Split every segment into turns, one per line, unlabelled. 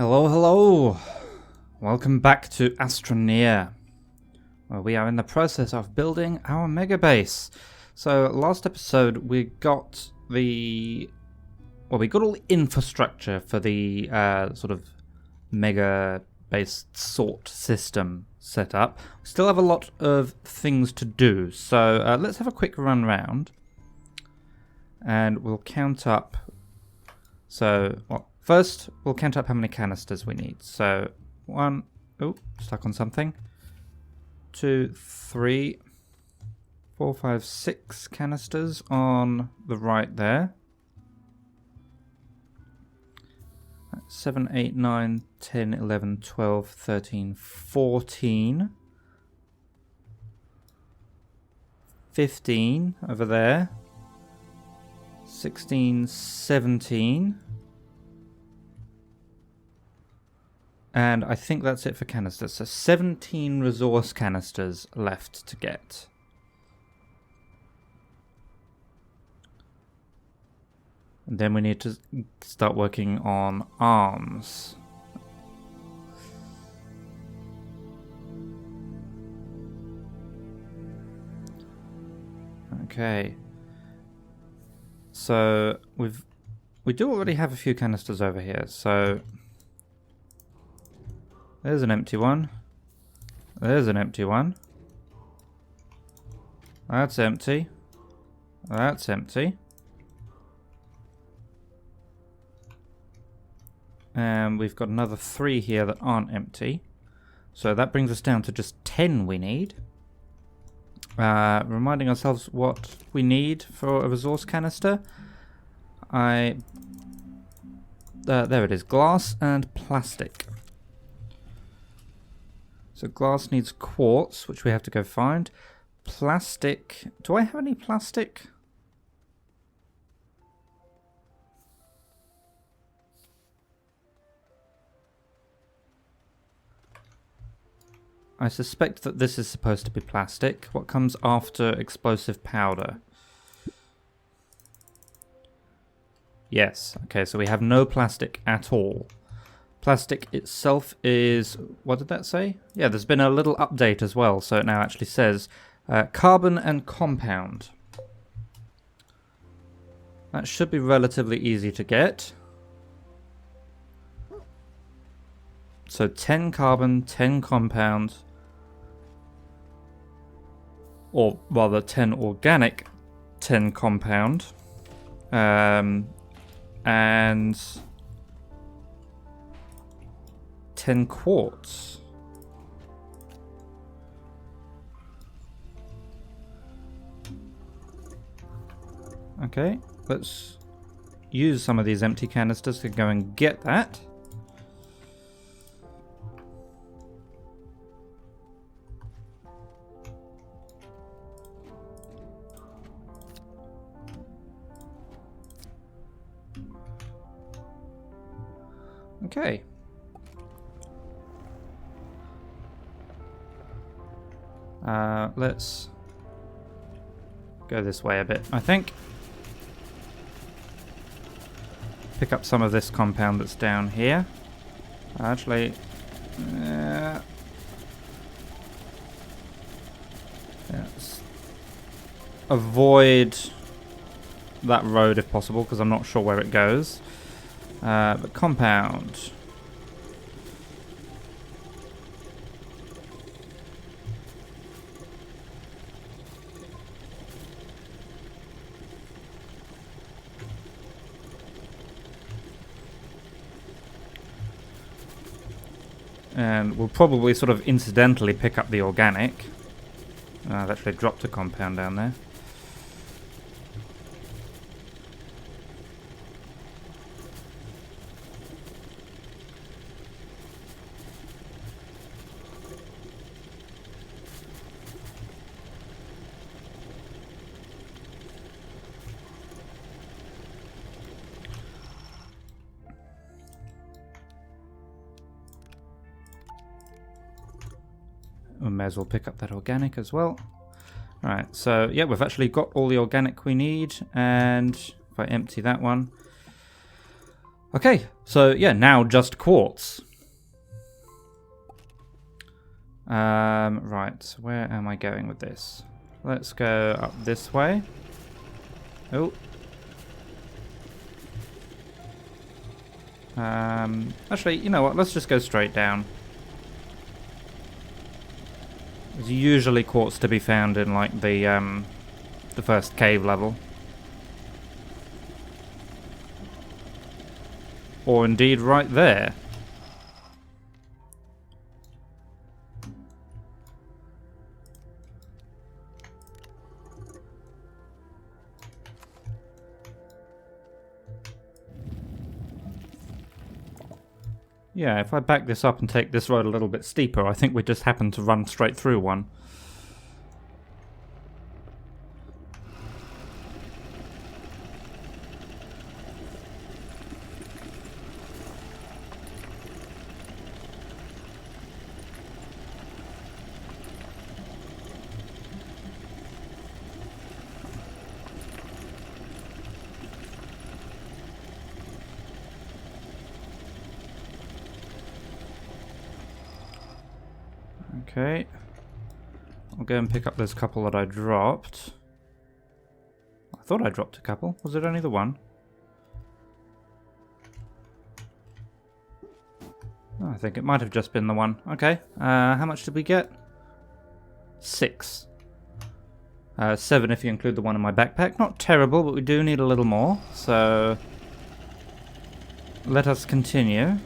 Hello, hello! Welcome back to Astroneer, where we are in the process of building our mega base. So, last episode we got all the infrastructure for the sort of mega based sort system set up. We still have a lot of things to do, so let's have a quick run round and we'll count up. First, we'll count up how many canisters we need. So, stuck on something. 2, 3, 4, 5, 6 canisters on the right there. 7, 8, 9, 10, 11, 12, 13, 14. 15 over there. 16, 17. And I think that's it for canisters. So 17 resource canisters left to get. And then we need to start working on arms. Okay. So we do already have a few canisters over here, so there's an empty one. There's an empty one. That's empty. That's empty. And we've got another 3 here that aren't empty. So that brings us down to just 10 we need. Reminding ourselves what we need for a resource canister. There it is. Glass and plastic. So glass needs quartz, which we have to go find. Plastic. Do I have any plastic? I suspect that this is supposed to be plastic. What comes after explosive powder? Yes. Okay, so we have no plastic at all. Plastic itself is... what did that say? Yeah, there's been a little update as well, so it now actually says carbon and compound. That should be relatively easy to get. So 10 carbon, 10 compound, or rather 10 organic, 10 compound, and 10 quartz. Okay, let's use some of these empty canisters to go and get that. Okay. Let's go this way a bit, I think. Pick up some of this compound that's down here. Actually, let's avoid that road if possible, because I'm not sure where it goes. But compound. And we'll probably sort of incidentally pick up the organic. I've actually dropped a compound down there. We may as well pick up that organic as well. Alright, so yeah, we've actually got all the organic we need, and if I empty that one, Okay, so yeah, now just quartz. Right, where am I going with this? Let's go up this way. Oh. Actually, you know what? Let's just go straight down. There's usually quartz to be found in like the first cave level, or indeed right there. Yeah, if I back this up and take this road a little bit steeper, I think we just happen to run straight through one. Okay. I'll go and pick up this couple that I dropped. I thought I dropped a couple. Was it only the one? Oh, I think it might have just been the one. Okay. How much did we get? 6. 7 if you include the one in my backpack. Not terrible, but we do need a little more. So let us continue.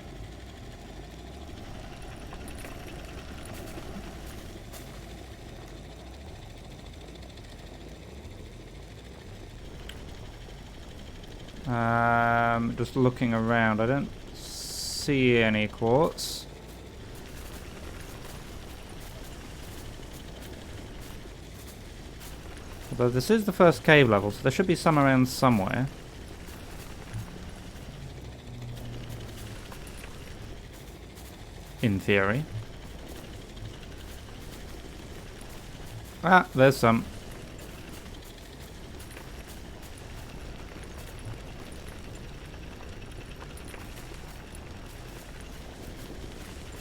Just looking around, I don't see any quartz. Although this is the first cave level, so there should be some around somewhere. In theory. Ah, there's some.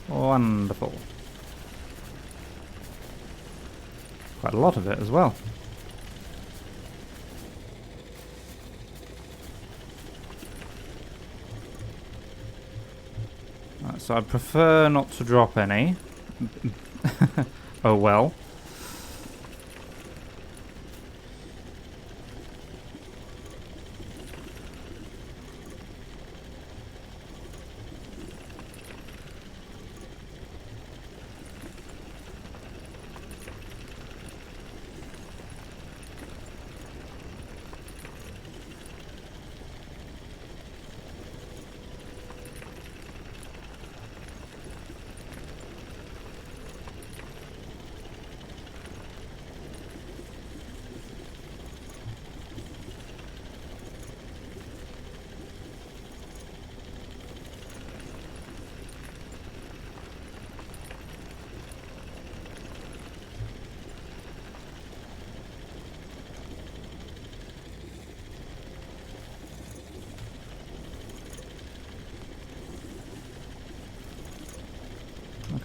Wonderful. Quite a lot of it as well. Right, so I prefer not to drop any. Oh well.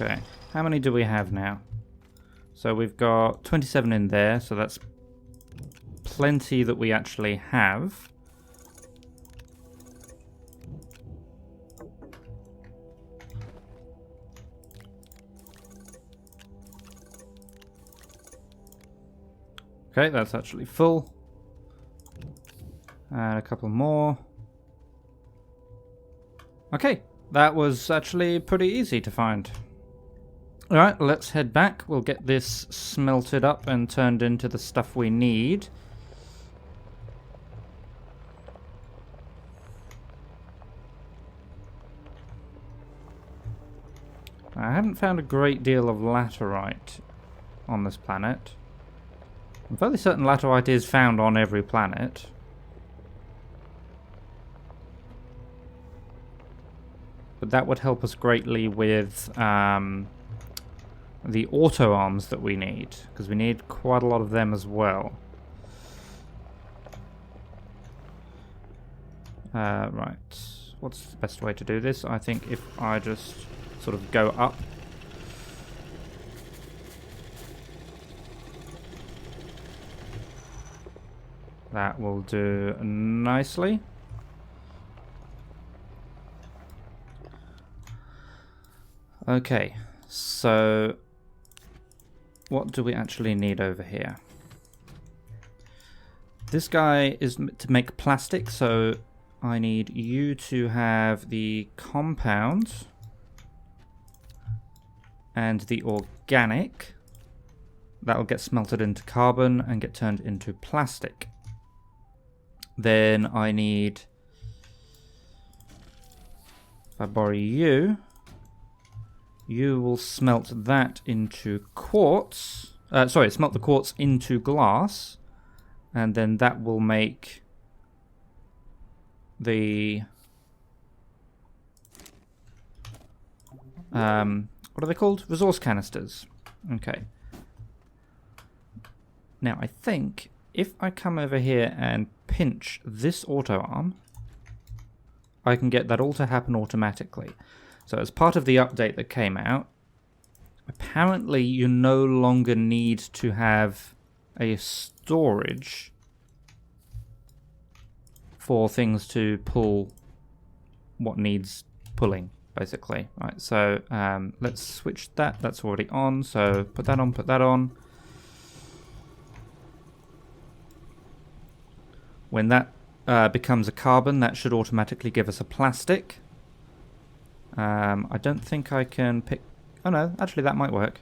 Okay, how many do we have now? So we've got 27 in there, so that's plenty that we actually have. Okay, that's actually full. And a couple more. Okay, that was actually pretty easy to find. Alright, let's head back. We'll get this smelted up and turned into the stuff we need. I haven't found a great deal of laterite on this planet. I'm fairly certain laterite is found on every planet. But that would help us greatly with the auto arms that we need, because we need quite a lot of them as well. Right. what's the best way to do this? I think if I just sort of go up. That will do nicely. Okay, so what do we actually need over here? This guy is to make plastic, so I need you to have the compound and the organic. That will get smelted into carbon and get turned into plastic. Then I need, if I borrow you, you will smelt that into quartz. Smelt the quartz into glass. And then that will make the... what are they called? Resource canisters. Okay. Now, I think if I come over here and pinch this auto arm, I can get that all to happen automatically. So as part of the update that came out, apparently you no longer need to have a storage for things to pull what needs pulling, basically. Right, so let's switch that. That's already on, so put that on, put that on. When that becomes a carbon, that should automatically give us a plastic. I don't think I can pick... Oh no, actually that might work.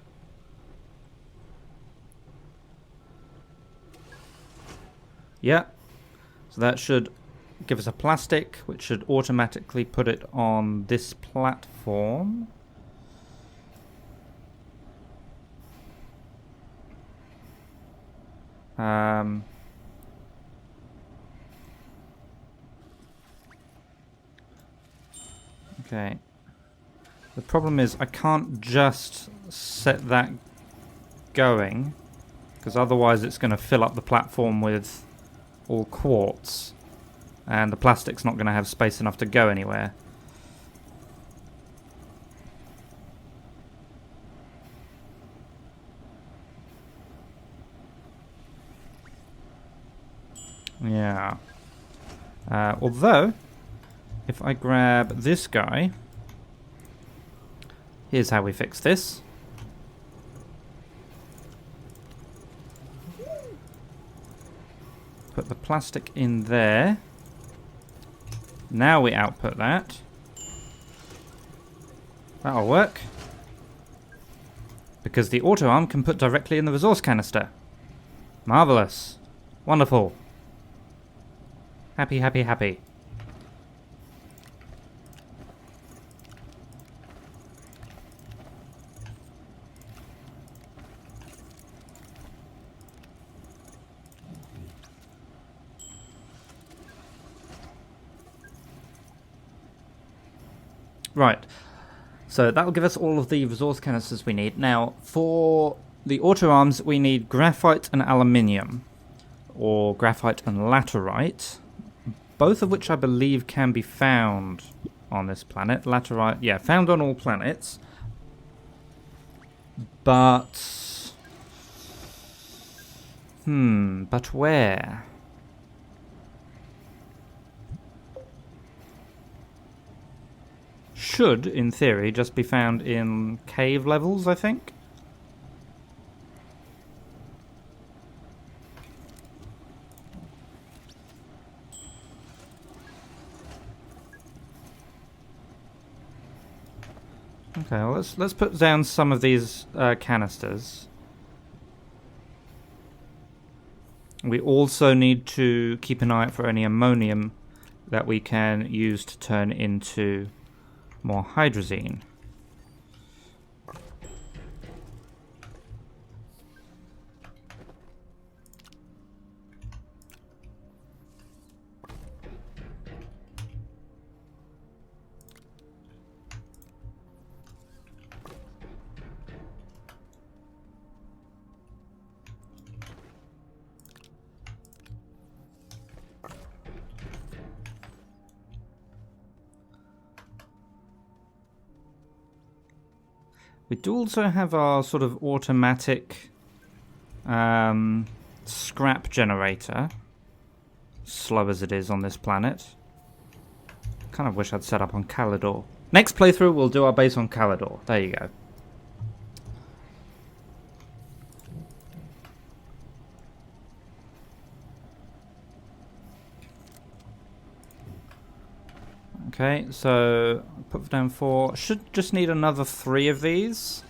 Yeah, so that should give us a plastic, which should automatically put it on this platform. Okay. The problem is I can't just set that going, because otherwise it's going to fill up the platform with all quartz, and the plastic's not going to have space enough to go anywhere. Yeah. Although, if I grab this guy, here's how we fix this. Put the plastic in there. Now we output that. That'll work. Because the auto arm can put directly in the resource canister. Marvelous. Wonderful. Happy, happy, happy. Right, so that will give us all of the resource canisters we need. Now, for the auto arms, we need graphite and aluminium, or graphite and laterite, both of which I believe can be found on this planet. Laterite, yeah, found on all planets, but... but where? Should, in theory, just be found in cave levels, I think. Okay, well, let's put down some of these canisters. We also need to keep an eye out for any ammonium that we can use to turn into more hydrazine. We do also have our sort of automatic scrap generator. Slow as it is on this planet. Kind of wish I'd set up on Calidor. Next playthrough, we'll do our base on Calidor. There you go. Okay, so put down 4. Should just need another 3 of these.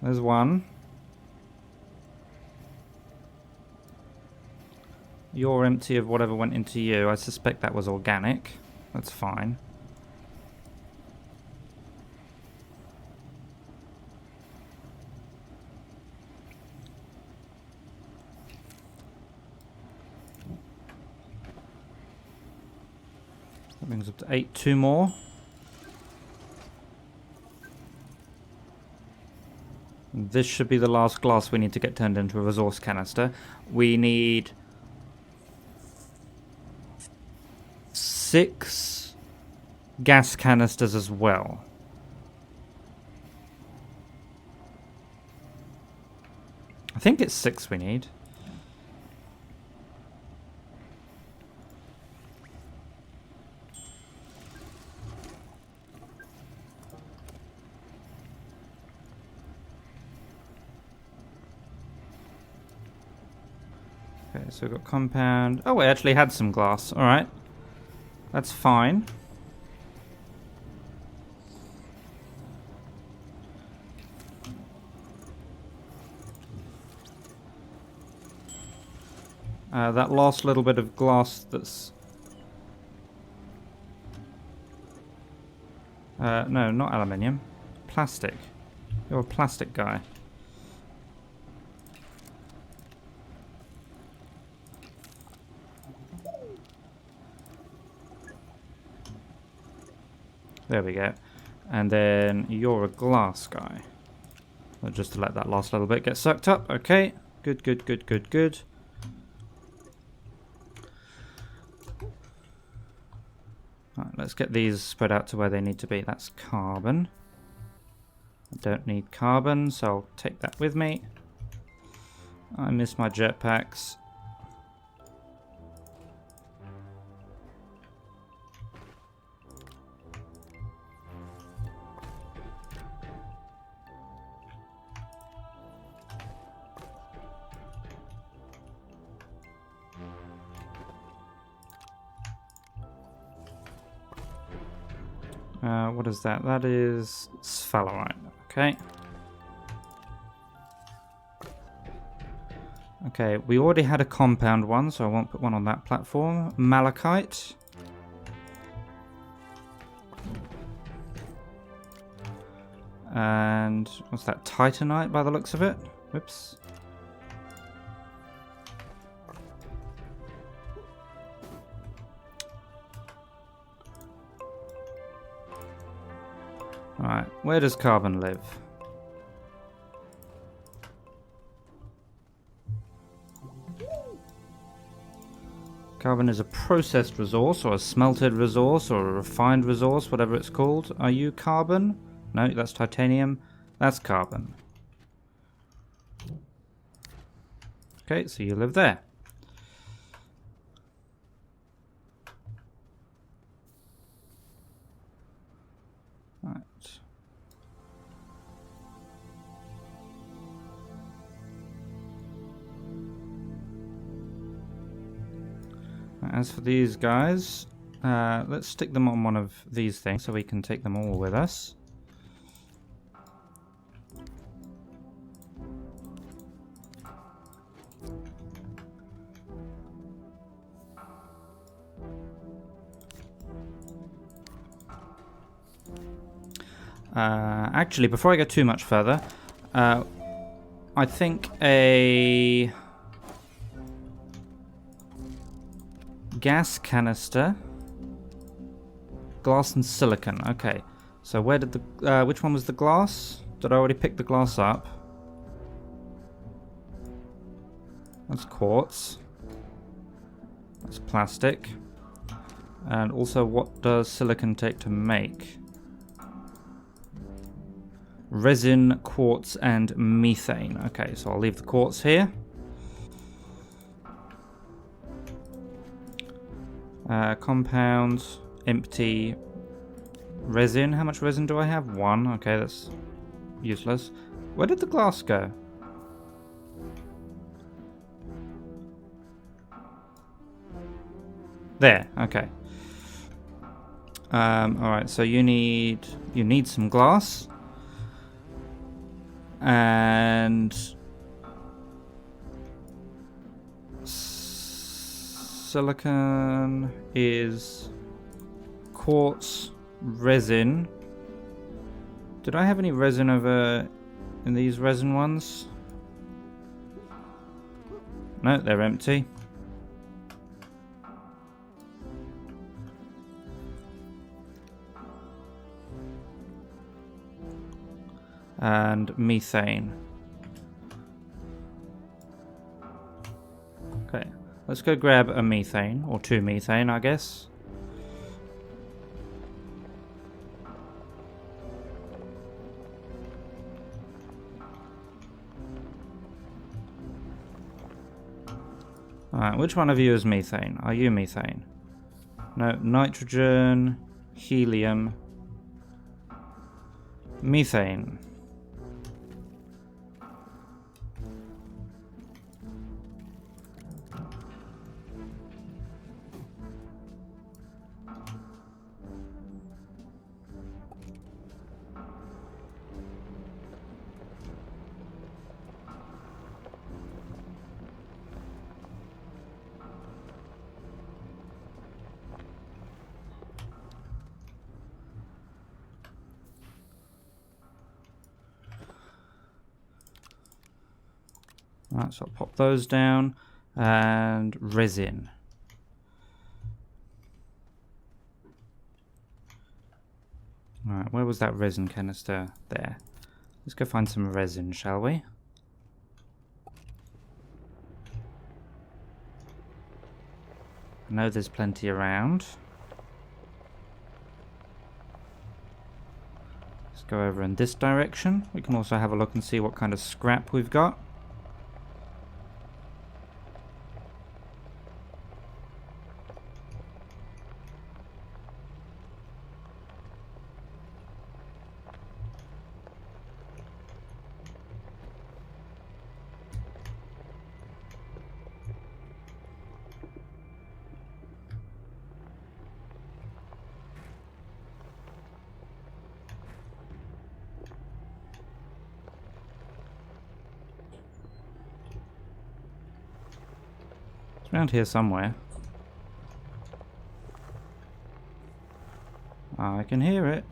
There's 1. You're empty of whatever went into you. I suspect that was organic. That's fine. That brings up to 8. 2 more. This should be the last glass we need to get turned into a resource canister. We need 6 gas canisters as well. I think it's 6 we need. Okay, so we've got compound. Oh, we actually had some glass. Alright. That's fine. That last little bit of glass that's... no, not aluminium. Plastic. You're a plastic guy. There we go. And then you're a glass guy. Just to let that last little bit get sucked up. Okay. Good, good, good, good, good. Right, let's get these spread out to where they need to be. That's carbon. I don't need carbon, so I'll take that with me. I miss my jetpacks. What is that? That is sphalerite. Okay. Okay, we already had a compound one, so I won't put one on that platform. Malachite. And what's that? Titanite by the looks of it. Whoops. Alright, where does carbon live? Carbon is a processed resource, or a smelted resource, or a refined resource, whatever it's called. Are you carbon? No, that's titanium. That's carbon. Okay, so you live there. Right. As for these guys, let's stick them on one of these things so we can take them all with us. Actually, before I go too much further, I think a gas canister, glass and silicon. Okay, so where did the which one was the glass? Did I already pick the glass up? That's quartz. That's plastic. And also, what does silicon take to make? Resin, quartz, and methane. Okay, so I'll leave the quartz here. Compounds, empty. Resin, how much resin do I have? 1. Okay, that's useless. Where did the glass go? There, okay. Alright, so you need some glass. And silicon is quartz, resin. Did I have any resin over in these resin ones? No, they're empty. And methane. Okay, let's go grab a methane, or 2 methane, I guess. Alright, which one of you is methane? Are you methane? No, nitrogen, helium, methane. Right, so I'll pop those down, and resin. Alright, where was that resin canister? There. Let's go find some resin, shall we? I know there's plenty around. Let's go over in this direction. We can also have a look and see what kind of scrap we've got. It's around here somewhere. I can hear it.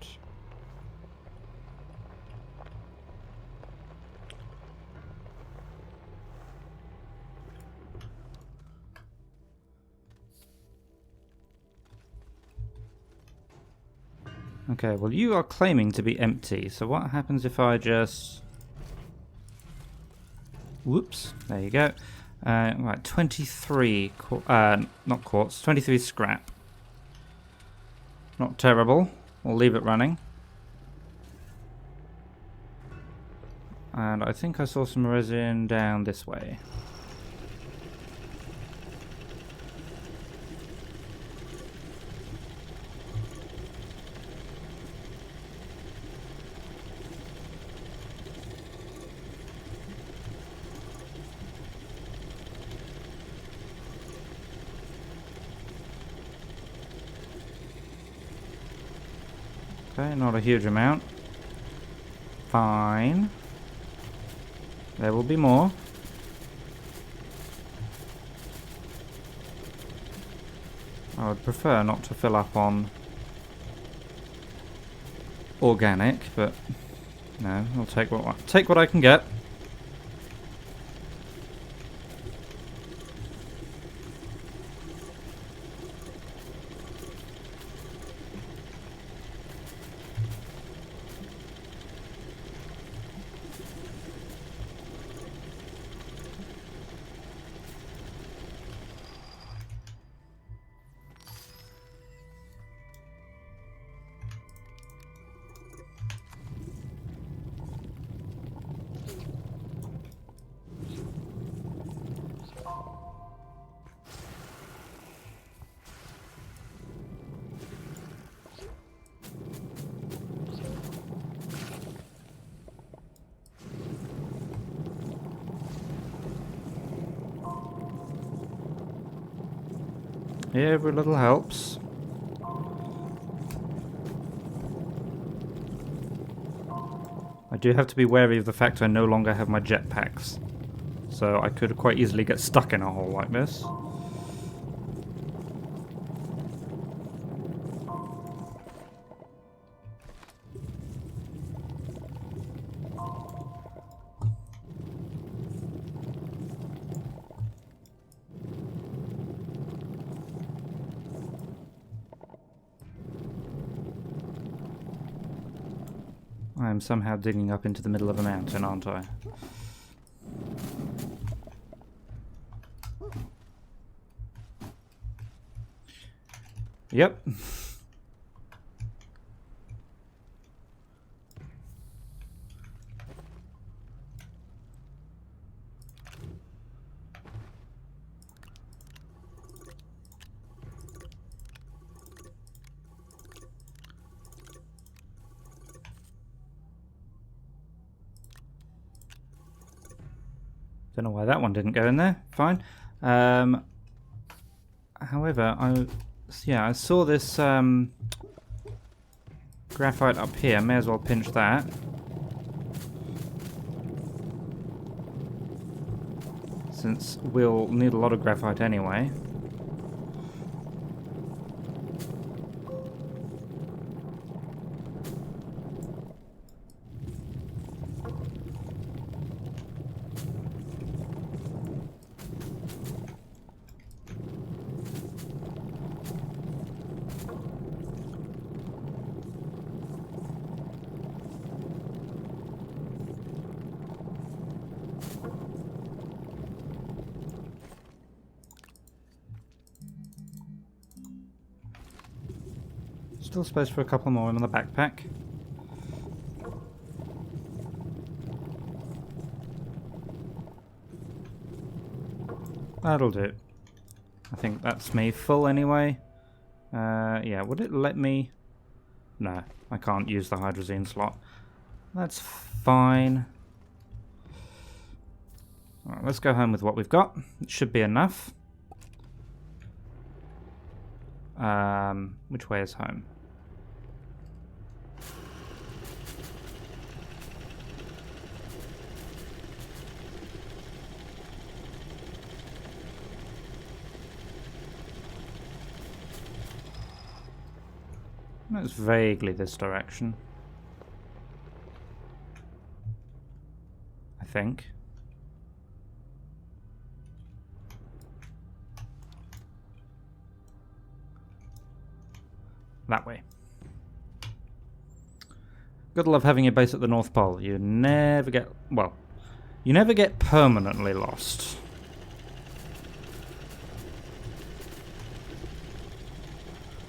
Okay, well you are claiming to be empty, so what happens if I just... Whoops, there you go. Right, 23, not quartz, 23 scrap. Not terrible, we'll leave it running. And I think I saw some resin down this way. Okay, not a huge amount. Fine. There will be more. I would prefer not to fill up on organic, but no, I'll take what I can get. Every little helps. I do have to be wary of the fact I no longer have my jetpacks. So I could quite easily get stuck in a hole like this. I am somehow digging up into the middle of a mountain, aren't I? Yep. Don't know why that one didn't go in there. Fine. However, I saw this graphite up here. May as well pinch that. Since we'll need a lot of graphite anyway. Still space for a couple more in the backpack. That'll do. I think that's me full anyway. Yeah, would it let me... No, I can't use the hydrazine slot. That's fine. Alright, let's go home with what we've got. It should be enough. Which way is home? It's vaguely this direction. I think. That way. Gotta love having a base at the North Pole. You never get... well, you never get permanently lost.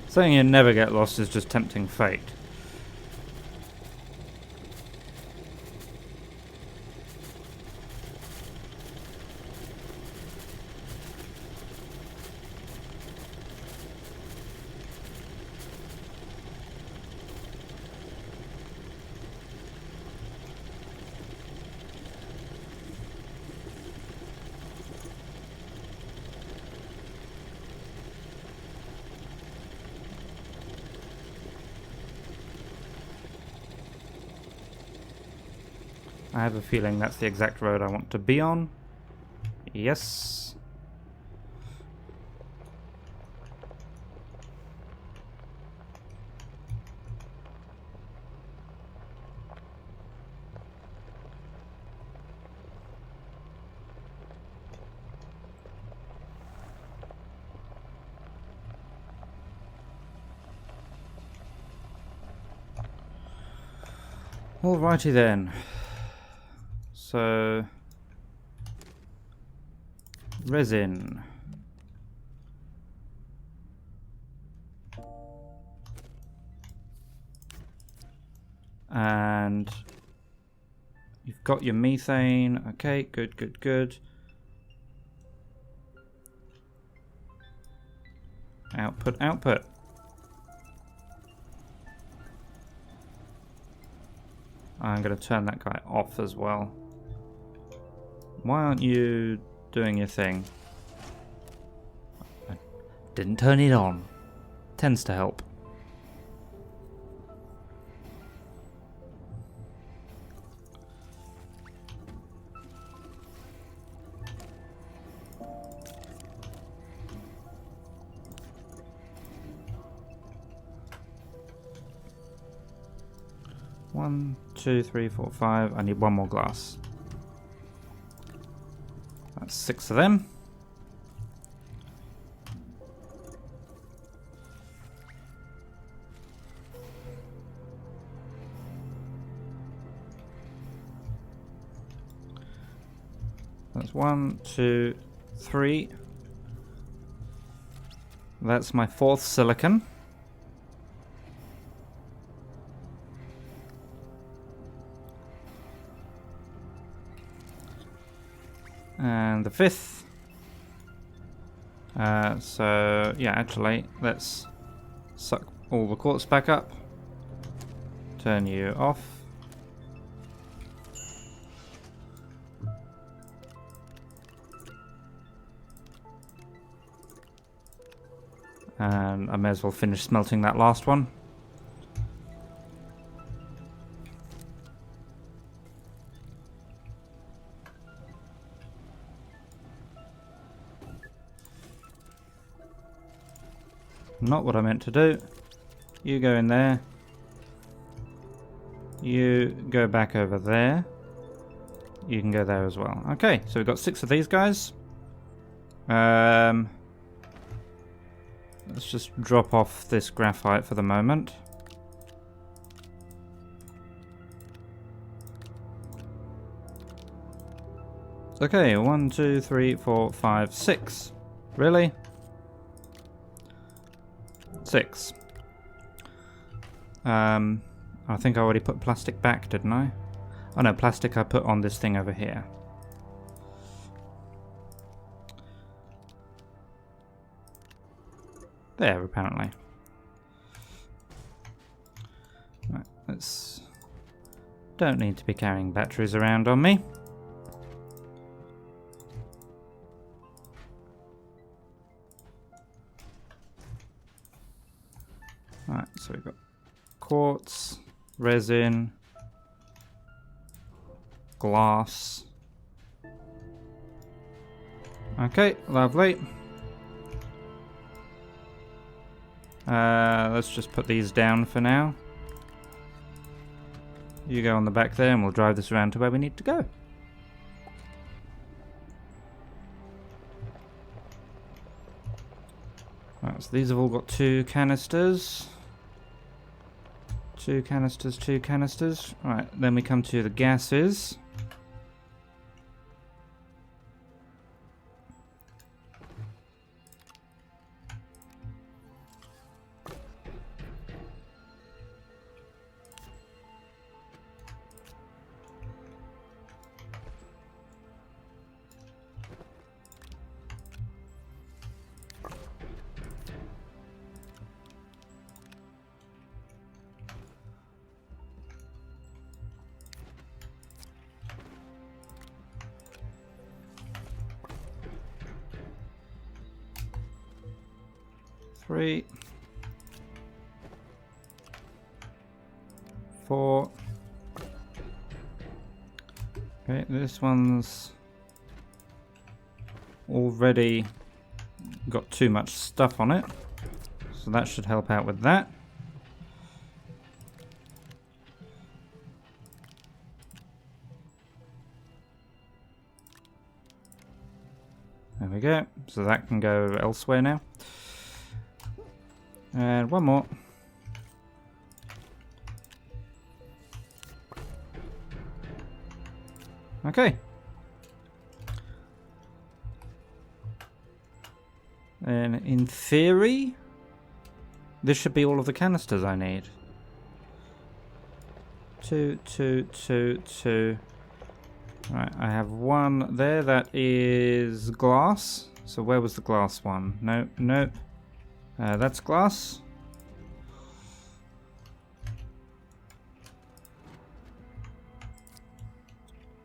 Saying you never get lost is just tempting fate. I have a feeling that's the exact road I want to be on. Yes. Alrighty then. So, resin. And you've got your methane. Okay, good, good, good. Output, output. I'm going to turn that guy off as well. Why aren't you doing your thing? Didn't turn it on. Tends to help. One, two, three, four, five. I need one more glass. That's 6 of them. That's 1, 2, 3. That's my 4th silicon. And the 5th. So, yeah, actually, let's suck all the quartz back up. Turn you off. And I may as well finish smelting that last one. Not what I meant to do. You go in there. You go back over there. You can go there as well. Okay, so we've got 6 of these guys. Let's just drop off this graphite for the moment. Okay, 1, 2, 3, 4, 5, 6. Really? 6. I think I already put plastic back, didn't I? Oh no, plastic I put on this thing over here. There, apparently. Right, let's... Don't need to be carrying batteries around on me. Right, so we've got quartz, resin, glass. Okay, lovely. Let's just put these down for now. You go on the back there and we'll drive this around to where we need to go. Right, so these have all got 2 canisters. 2 canisters, 2 canisters. Right, then we come to the gases. Three, 4. Okay, this one's already got too much stuff on it, so that should help out with that. There we go, so that can go elsewhere now. And one more. Okay. And in theory, this should be all of the canisters I need. 2, 2, 2, 2. Right, I have one there that is glass. So where was the glass one? No, no. That's glass.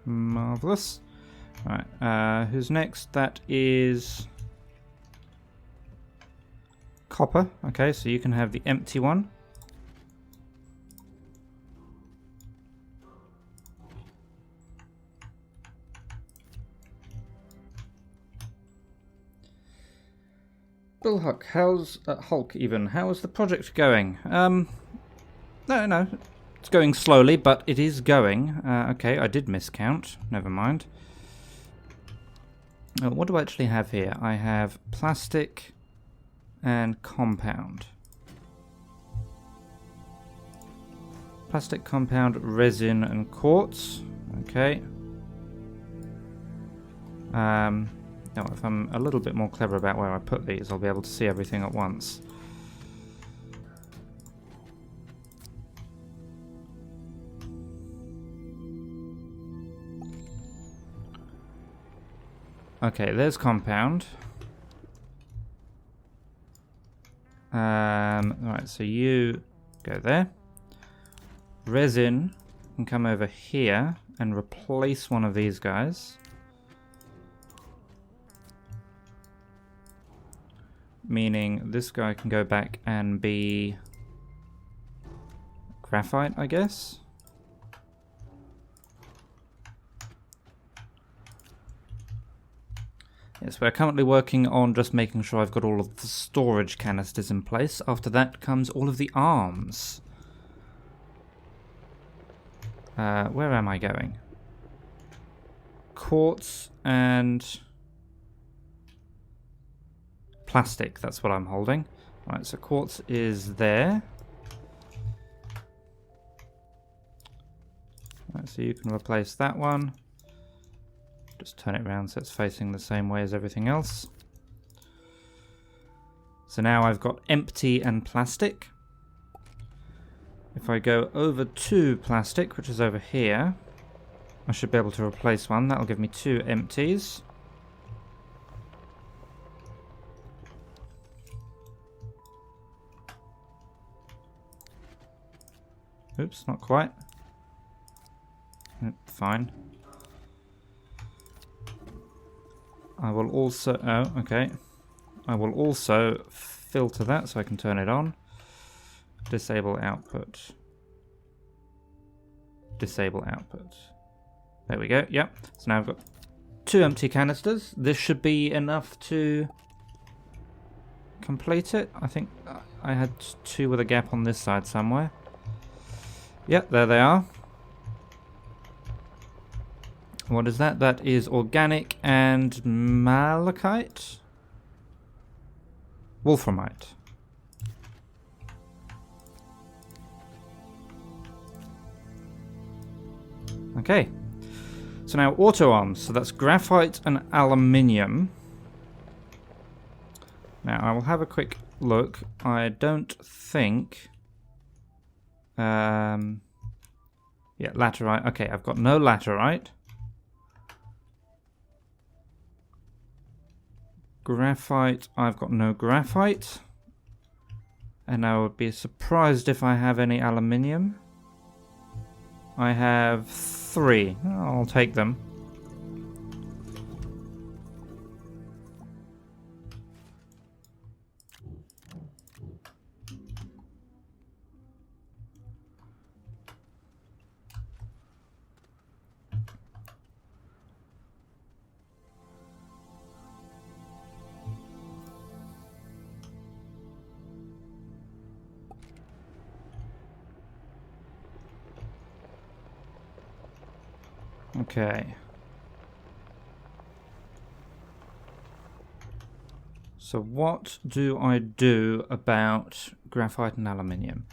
Marvelous. Right, who's next? That is... copper. Okay, so you can have the empty one. Bill Huck, how's Hulk even? How's the project going? No, it's going slowly, but it is going. Okay, I did miscount. Never mind. What do I actually have here? I have plastic and compound. Plastic, compound, resin, and quartz. Okay. Now, if I'm a little bit more clever about where I put these, I'll be able to see everything at once. Okay, there's compound. Right, so you go there. Resin can come over here and replace one of these guys. Meaning this guy can go back and be graphite, I guess. Yes, we're currently working on just making sure I've got all of the storage canisters in place. After that comes all of the arms. Where am I going? Quartz and plastic, that's what I'm holding. Right, so quartz is there. Right, so you can replace that one. Just turn it around so it's facing the same way as everything else. So now I've got empty and plastic. If I go over to plastic, which is over here, I should be able to replace one. That'll give me 2 empties. Oops, not quite. Fine. I will also... Oh, okay. I will also filter that so I can turn it on. Disable output. Disable output. There we go. Yep. So now I've got 2 empty canisters. This should be enough to complete it. I think I had 2 with a gap on this side somewhere. Yep, there they are. What is that? That is organic and malachite? Wolframite. Okay. So now auto arms. So that's graphite and aluminium. Now I will have a quick look. I don't think... yeah, laterite. Okay, I've got no laterite. Graphite, I've got no graphite. And I would be surprised if I have any aluminium. I have 3. I'll take them. Okay. So what do I do about graphite and aluminium?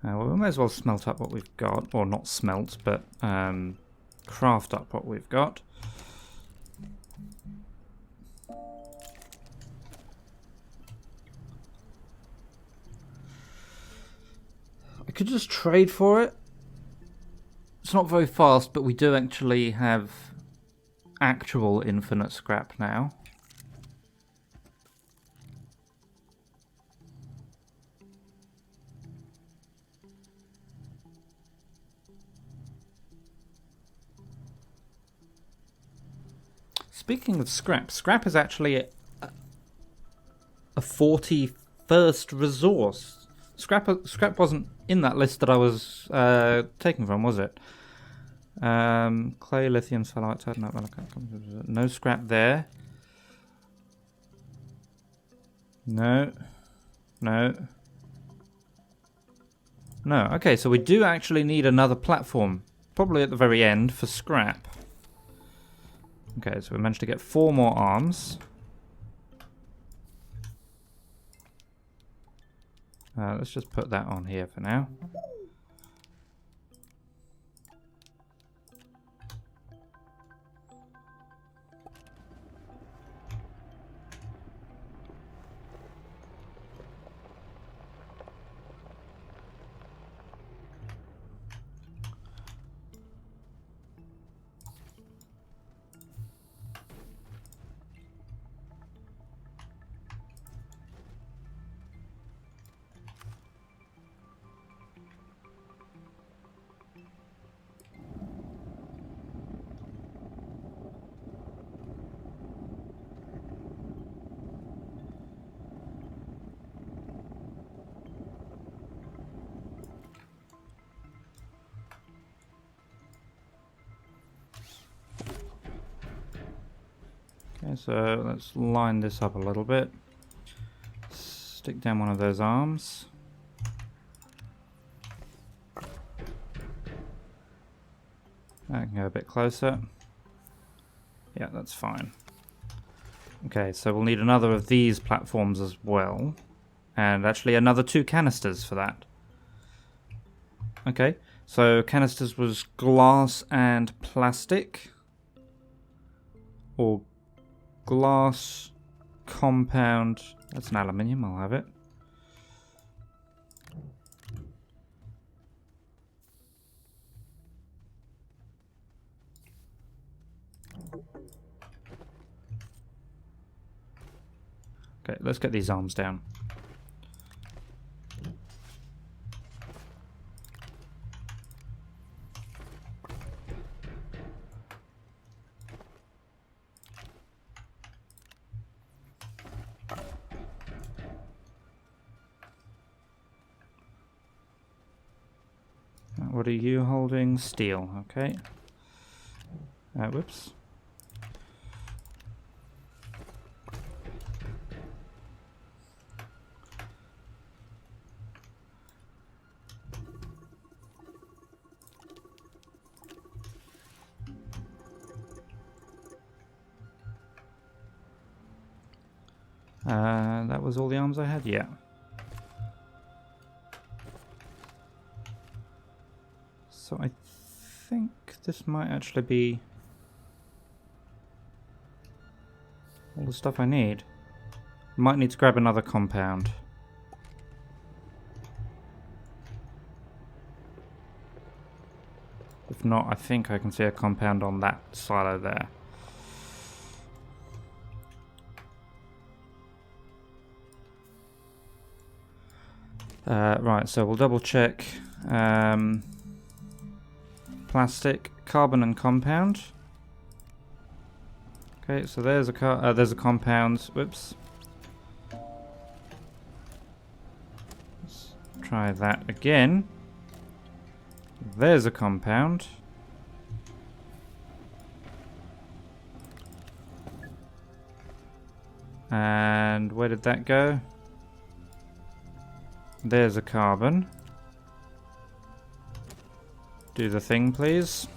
Well, we may as well smelt up what we've got, or not smelt, but craft up what we've got. I could just trade for it. It's not very fast, but we do actually have actual infinite scrap now. Speaking of scrap, scrap is actually 41st resource. Scrap wasn't in that list that I was taking from, was it? Clay, lithium, phthalates, no scrap there. No. Okay, so we do actually need another platform. Probably at the very end for scrap. Okay, so we managed to get 4 more arms. Let's just put that on here for now. Okay, so let's line this up a little bit. Stick down one of those arms. I can go a bit closer. Yeah, that's fine. Okay, so we'll need another of these platforms as well. And actually another 2 canisters for that. Okay, so canisters was glass and plastic. Or glass, compound. That's an aluminium, I'll have it. Okay, let's get these arms down. What are you holding? Steel, okay. Whoops. That was all the arms I had? Yeah. So I think this might actually be all the stuff I need. Might need to grab another compound. If not, I think I can see a compound on that silo there. Right, so we'll double check. Plastic, carbon and compound. Okay, so there's a compound. Whoops. Let's try that again. There's a compound. And where did that go? There's a carbon. Do the thing, please.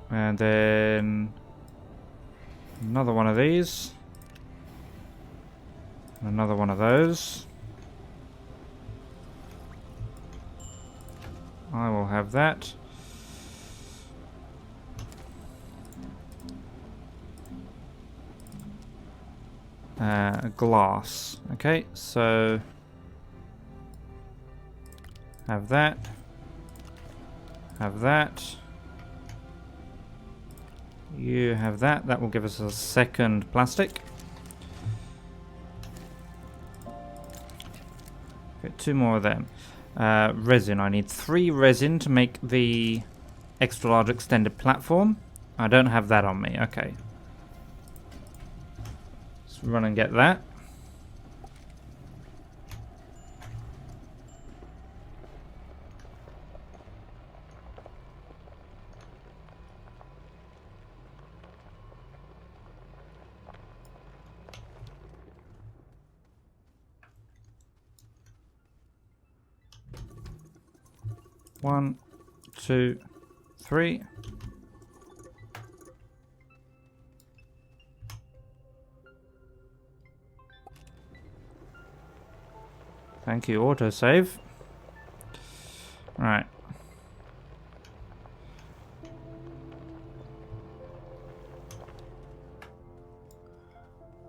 And then another one of these. Another one of those. I will have that. Glass. Okay, so have that. Have that. You have that. That will give us a second plastic. Okay, 2 more of them. Resin. I need 3 resin to make the extra large extended platform. I don't have that on me. Okay. Let's run and get that. One, two, three. Thank you, autosave. Right.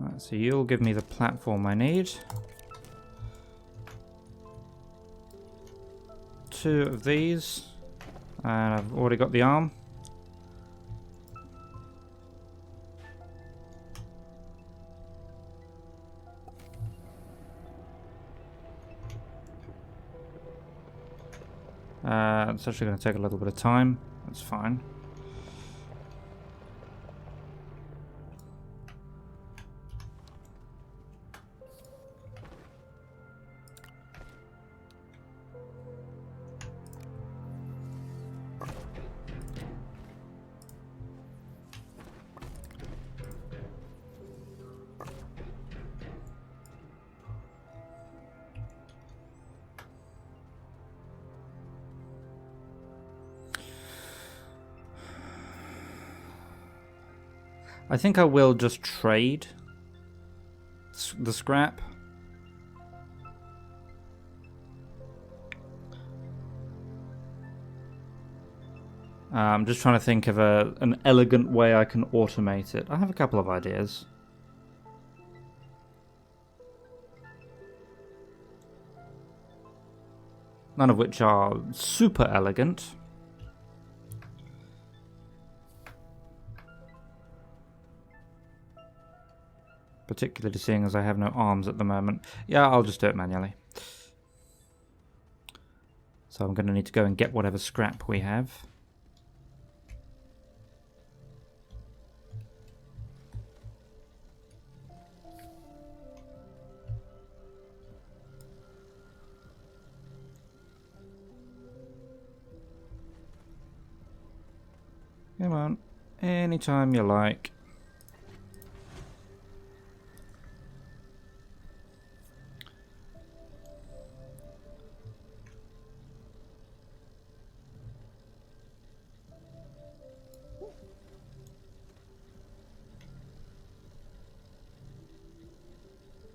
Right, so you'll give me the platform I need. 2 of these. And I've already got the arm. It's actually going to take a little bit of time. That's fine. I think I will just trade the scrap. I'm just trying to think of an elegant way I can automate it. I have a couple of ideas. None of which are super elegant. Particularly seeing as I have no arms at the moment. Yeah, I'll just do it manually. So I'm going to need to go and get whatever scrap we have. Come on, anytime you like.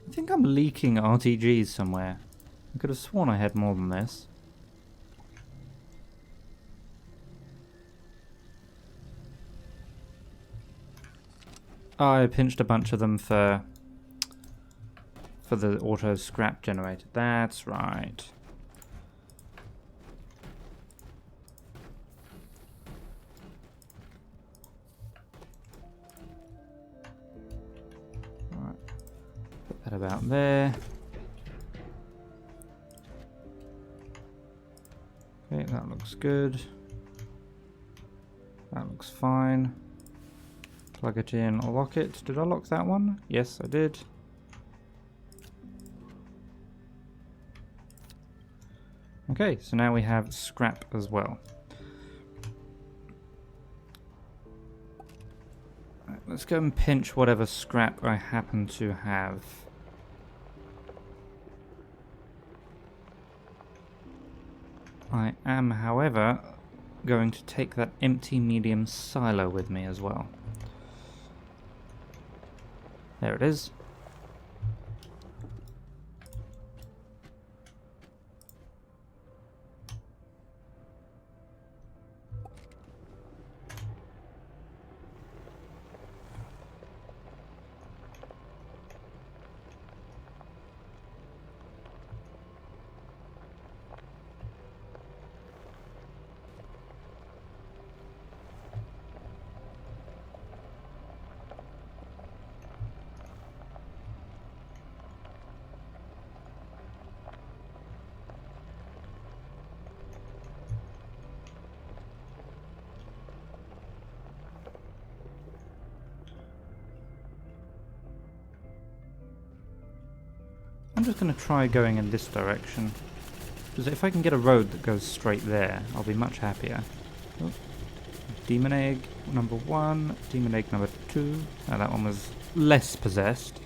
I think I'm leaking RTGs somewhere. I could have sworn I had more than this. I pinched a bunch of them for the auto scrap generator. That's right. Alright. Put that about there. Okay, that looks good. That looks fine. Plug it in, lock it. Did I lock that one? Yes, I did. Okay, so now we have scrap as well. Right, let's go and pinch whatever scrap I happen to have. I am, however, going to take that empty medium silo with me as well. There it is. I'm just going to try going in this direction. Because if I can get a road that goes straight there, I'll be much happier. Oh. Demon egg number 1, demon egg number 2. Now that one was less possessed.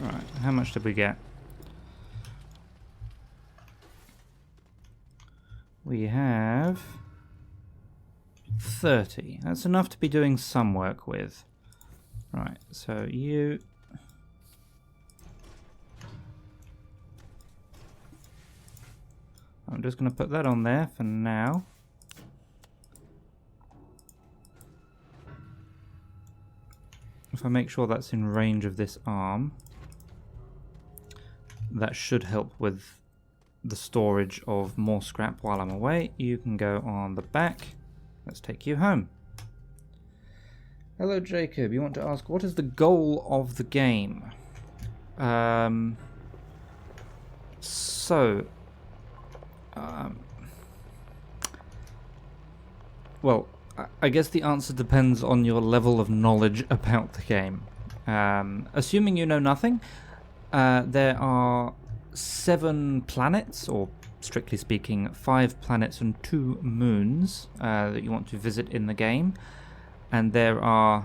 Right, how much did we get? We have 30. That's enough to be doing some work with. Right, so you... I'm just going to put that on there for now. If I make sure that's in range of this arm, that should help with the storage of more scrap while I'm away. You can go on the back. Let's take you home. Hello Jacob, you want to ask what is the goal of the game? Well, I guess the answer depends on your level of knowledge about the game. Assuming you know nothing, there are 7 planets, or strictly speaking 5 planets and 2 moons that you want to visit in the game, and there are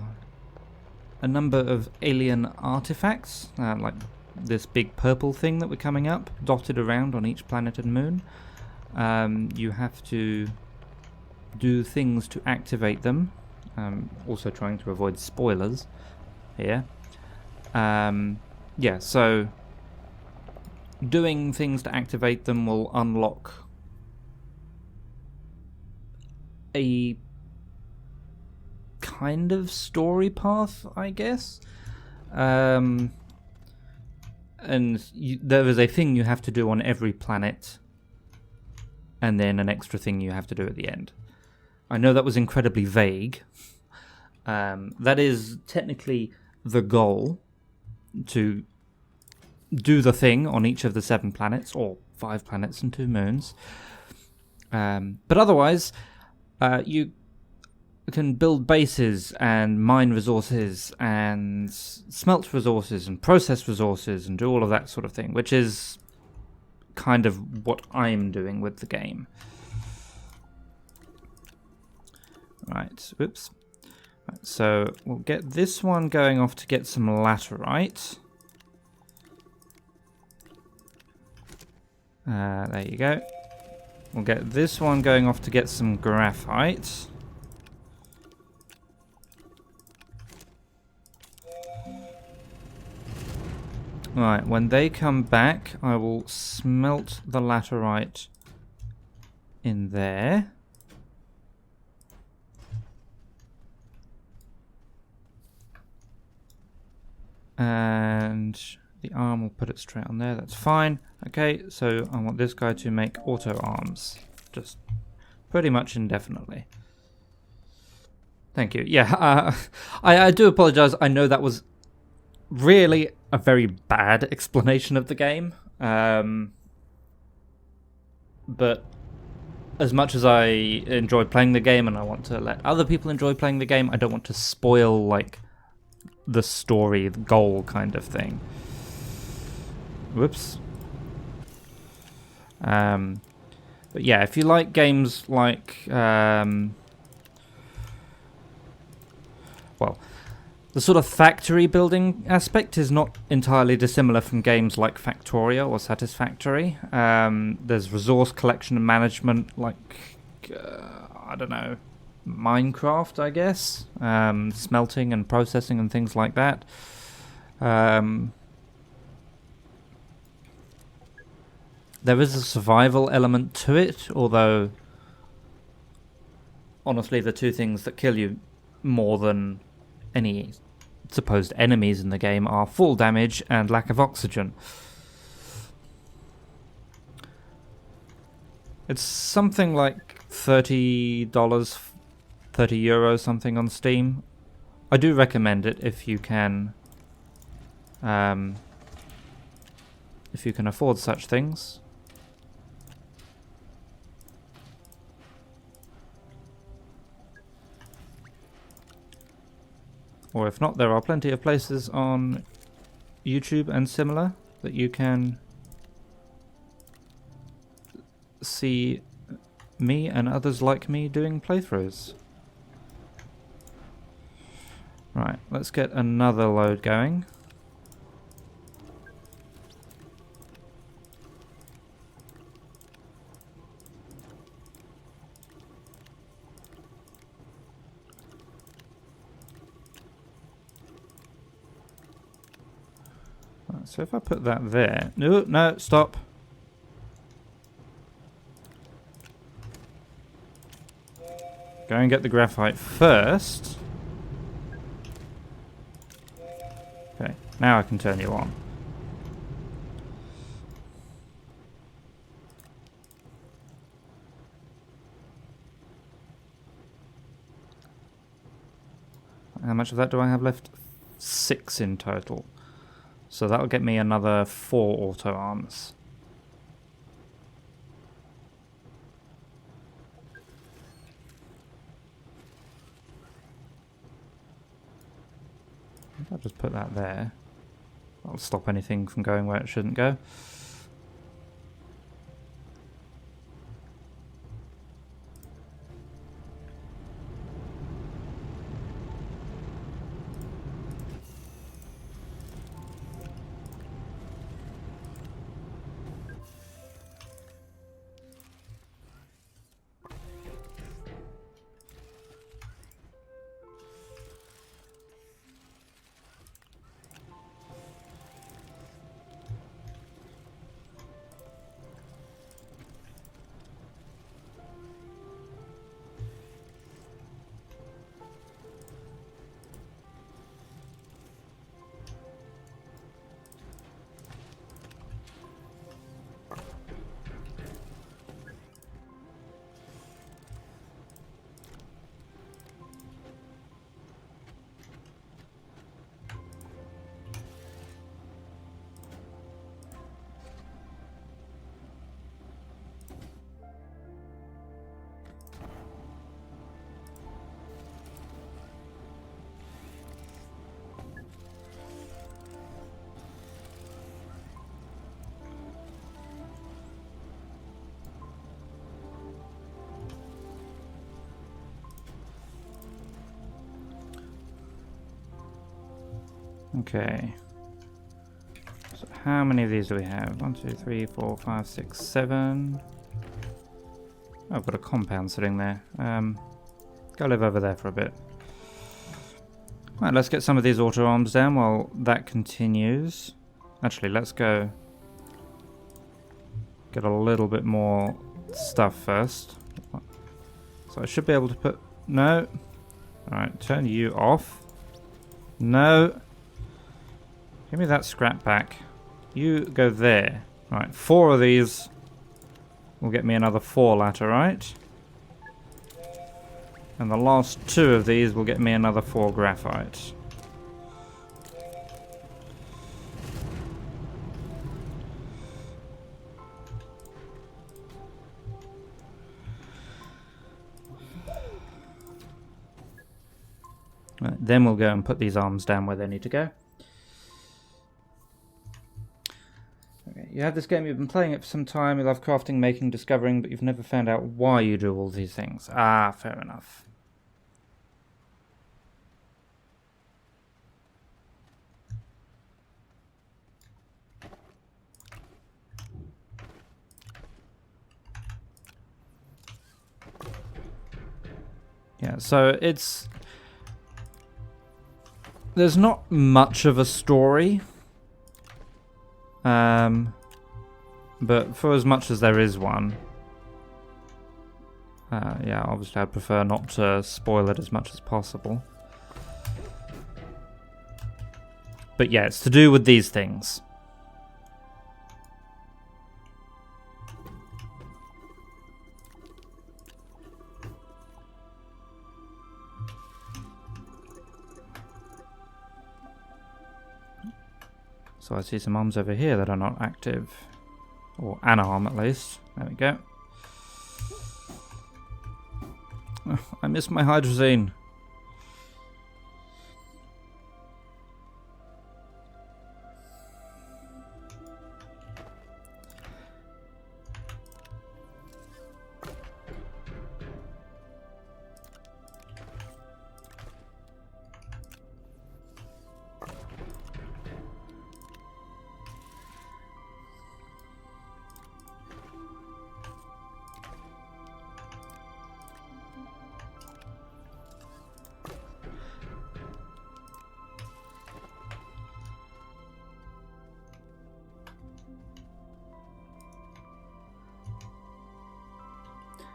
a number of alien artifacts, like this big purple thing that we're coming up, dotted around on each planet and moon. You have to do things to activate them, also trying to avoid spoilers here. Yeah, so doing things to activate them will unlock a kind of story path, I guess. And there is a thing you have to do on every planet, and then an extra thing you have to do at the end. I know that was incredibly vague. That is technically the goal, to do the thing on each of the 7 planets, or 5 planets and 2 moons. But otherwise, you can build bases and mine resources and smelt resources and process resources and do all of that sort of thing, which is kind of what I'm doing with the game. Right, oops. Right, so we'll get this one going off to get some laterite. There you go. We'll get this one going off to get some graphite. Right, when they come back, I will smelt the laterite in there. And the arm will put it straight on there, that's fine. Okay, so I want this guy to make auto arms, just pretty much indefinitely. Thank you. Yeah, I do apologize. I know that was really a very bad explanation of the game. But as much as I enjoy playing the game and I want to let other people enjoy playing the game, I don't want to spoil, like, the story, the goal kind of thing. Whoops. But yeah, if you like games like, well, the sort of factory building aspect is not entirely dissimilar from games like Factorio or Satisfactory. There's resource collection and management, like, I don't know, Minecraft, I guess. Smelting and processing and things like that. There is a survival element to it, although honestly the two things that kill you more than any supposed enemies in the game are full damage and lack of oxygen. It's something like $30, €30 something on Steam. I do recommend it if you can afford such things. Or if not, there are plenty of places on YouTube and similar that you can see me and others like me doing playthroughs. Right, let's get another load going. Right, so if I put that there... No, stop. Go and get the graphite first. Okay, now I can turn you on. How much of that do I have left? 6 in total. So that'll get me another 4 auto arms. I'll just put that there. That'll stop anything from going where it shouldn't go. Okay. So how many of these do we have? 1, 2, 3, 4, 5, 6, 7. Oh, I've got a compound sitting there. Go live over there for a bit. Right, let's get some of these auto arms down while that continues. Actually, let's go get a little bit more stuff first. So I should be able to put... No. Alright, turn you off. No. Give me that scrap back. You go there. Right, 4 of these will get me another 4 laterite. And the last 2 of these will get me another 4 graphite. Right, then we'll go and put these arms down where they need to go. Okay, you have this game, you've been playing it for some time, you love crafting, making, discovering, but you've never found out why you do all these things. Ah, fair enough. Yeah, so it's... There's not much of a story. But for as much as there is one, yeah, obviously I'd prefer not to spoil it as much as possible. But yeah, it's to do with these things. So I see some arms over here that are not active. Or an arm, at least. There we go. Oh, I missed my hydrazine.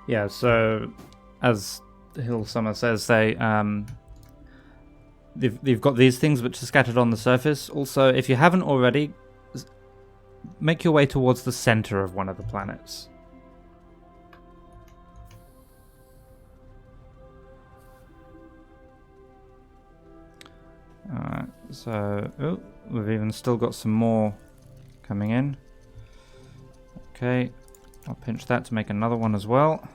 Yeah, so as Hill Summer says, they've got these things which are scattered on the surface. Also, if you haven't already, make your way towards the center of one of the planets. Alright, so we've even still got some more coming in. Okay, I'll pinch that to make another one as well.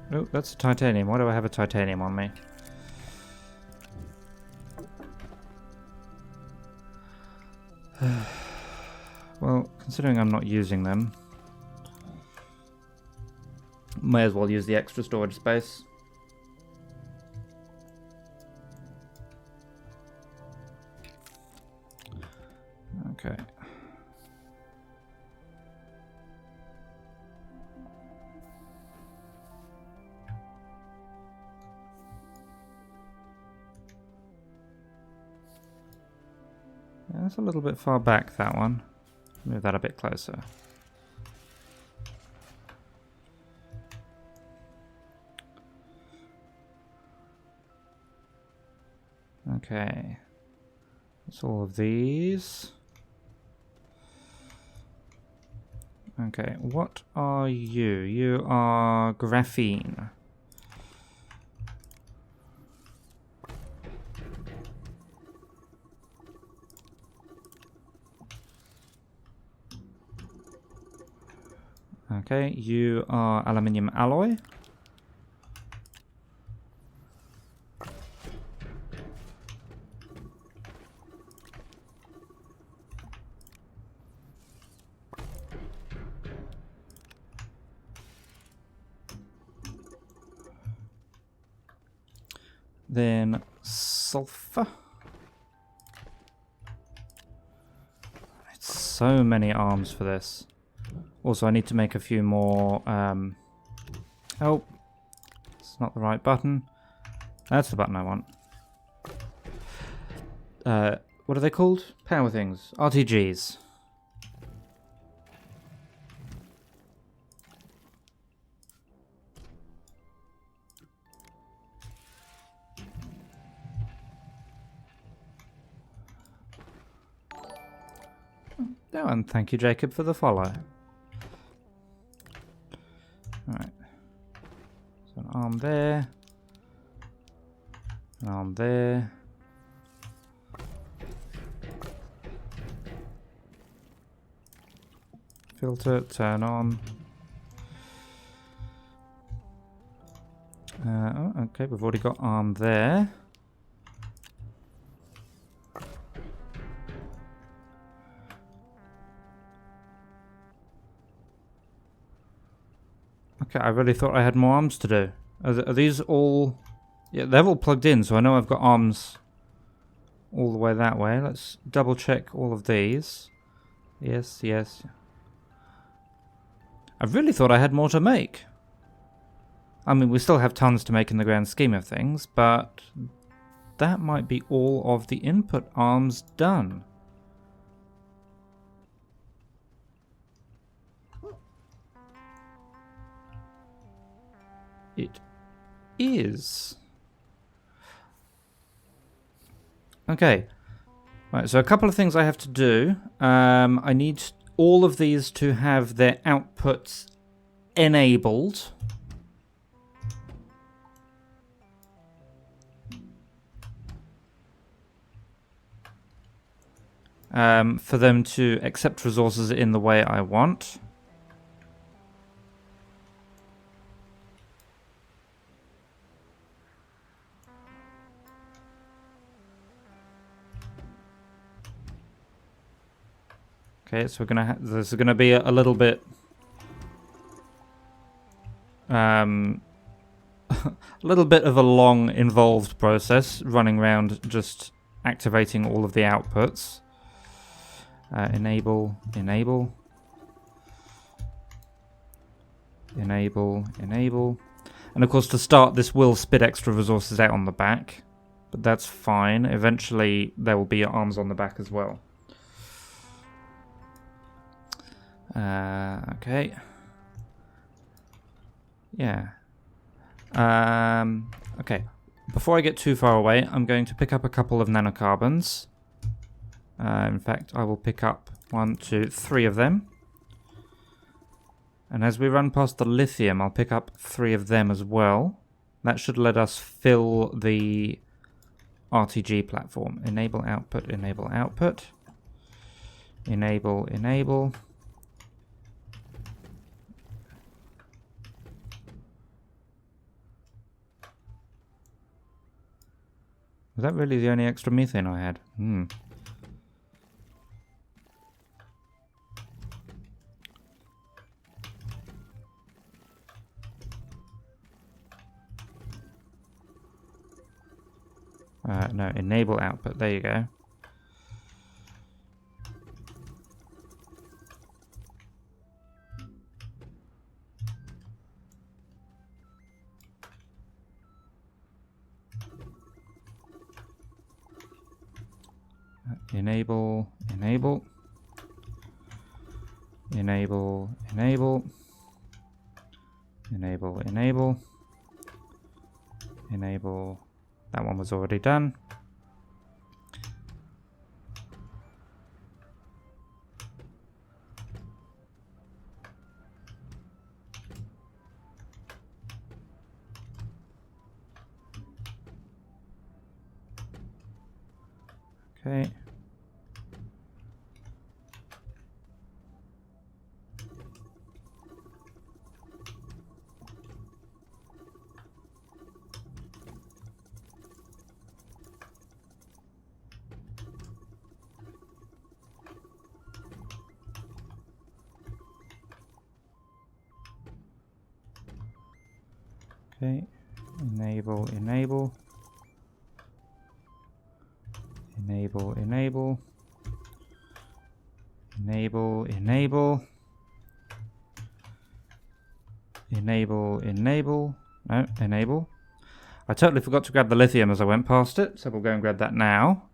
Oh, that's a titanium. Why do I have a titanium on me? Well, considering I'm not using them, may as well use the extra storage space. Okay. Yeah, that's a little bit far back, that one. Move that a bit closer. Okay. That's all of these. Okay, what are you? You are graphene. Okay, you are aluminium alloy. Then sulfur. It's so many arms for this. Also, I need to make a few more. Oh, it's not the right button. That's the button I want. What are they called? Power things. RTGs. Oh, and thank you, Jacob, for the follow. Alright. So an arm there. An arm there. Filter, turn on. Oh, okay, we've already got arm there. Okay, I really thought I had more arms to do. Are these all... Yeah, they're all plugged in, so I know I've got arms all the way that way. Let's double check all of these. Yes, yes. I really thought I had more to make. I mean, we still have tons to make in the grand scheme of things, but that might be all of the input arms done. It is. Okay. Right, so a couple of things I have to do. I need all of these to have their outputs enabled. For them to accept resources in the way I want. Okay, so we're gonna there's gonna be a little bit a little bit of a long involved process running around just activating all of the outputs. Enable, enable, enable, enable. And of course to start this will spit extra resources out on the back, but that's fine. Eventually there will be arms on the back as well. Okay. Yeah. Okay. Before I get too far away, I'm going to pick up a couple of nanocarbons. In fact, I will pick up 1, 2, 3 of them. And as we run past the lithium, I'll pick up 3 of them as well. That should let us fill the RTG platform. Enable output, enable output. Enable, enable. Was that really the only extra methane I had? No, enable output. There you go. Enable, enable, enable, enable, enable, enable, enable. That one was already done. Okay. Okay, enable, enable, enable, enable, enable, enable, enable, enable, no, enable. I totally forgot to grab the lithium as I went past it, so we'll go and grab that now.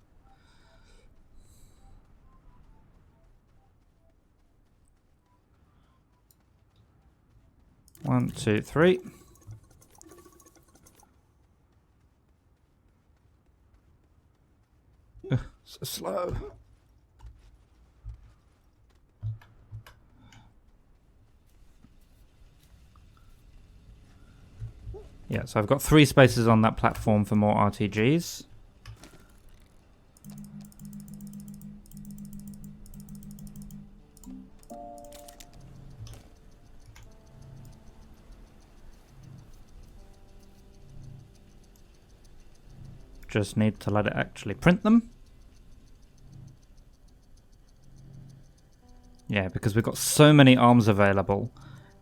One, two, three. So slow. Yeah, so I've got 3 spaces on that platform for more RTGs. Just need to let it actually print them. Yeah, because we've got so many arms available,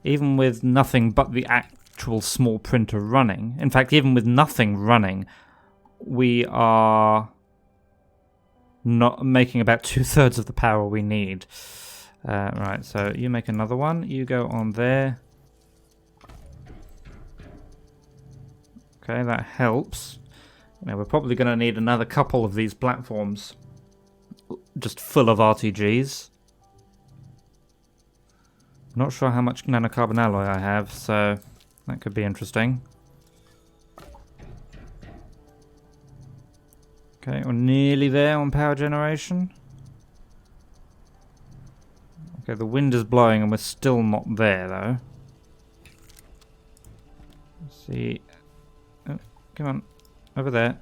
even with nothing but the actual small printer running. In fact, even with nothing running, we are not making about 2/3 of the power we need. Right, so you make another one. You go on there. Okay, that helps. Now we're probably going to need another couple of these platforms just full of RTGs. Not sure how much nanocarbon alloy I have, so That could be interesting. Okay, we're nearly there on power generation. Okay, the wind is blowing and we're still not there though. Let's see. Oh, come on. Over there.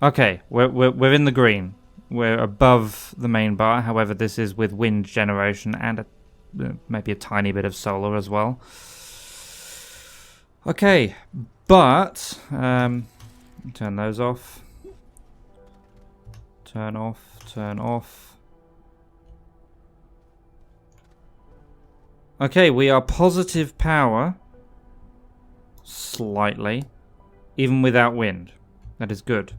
Okay, we're in the green. We're above the main bar. However, this is with wind generation and maybe a tiny bit of solar as well. Okay, but turn those off. Turn off. Turn off. Okay, we are positive power. Slightly. Even without wind. That is good.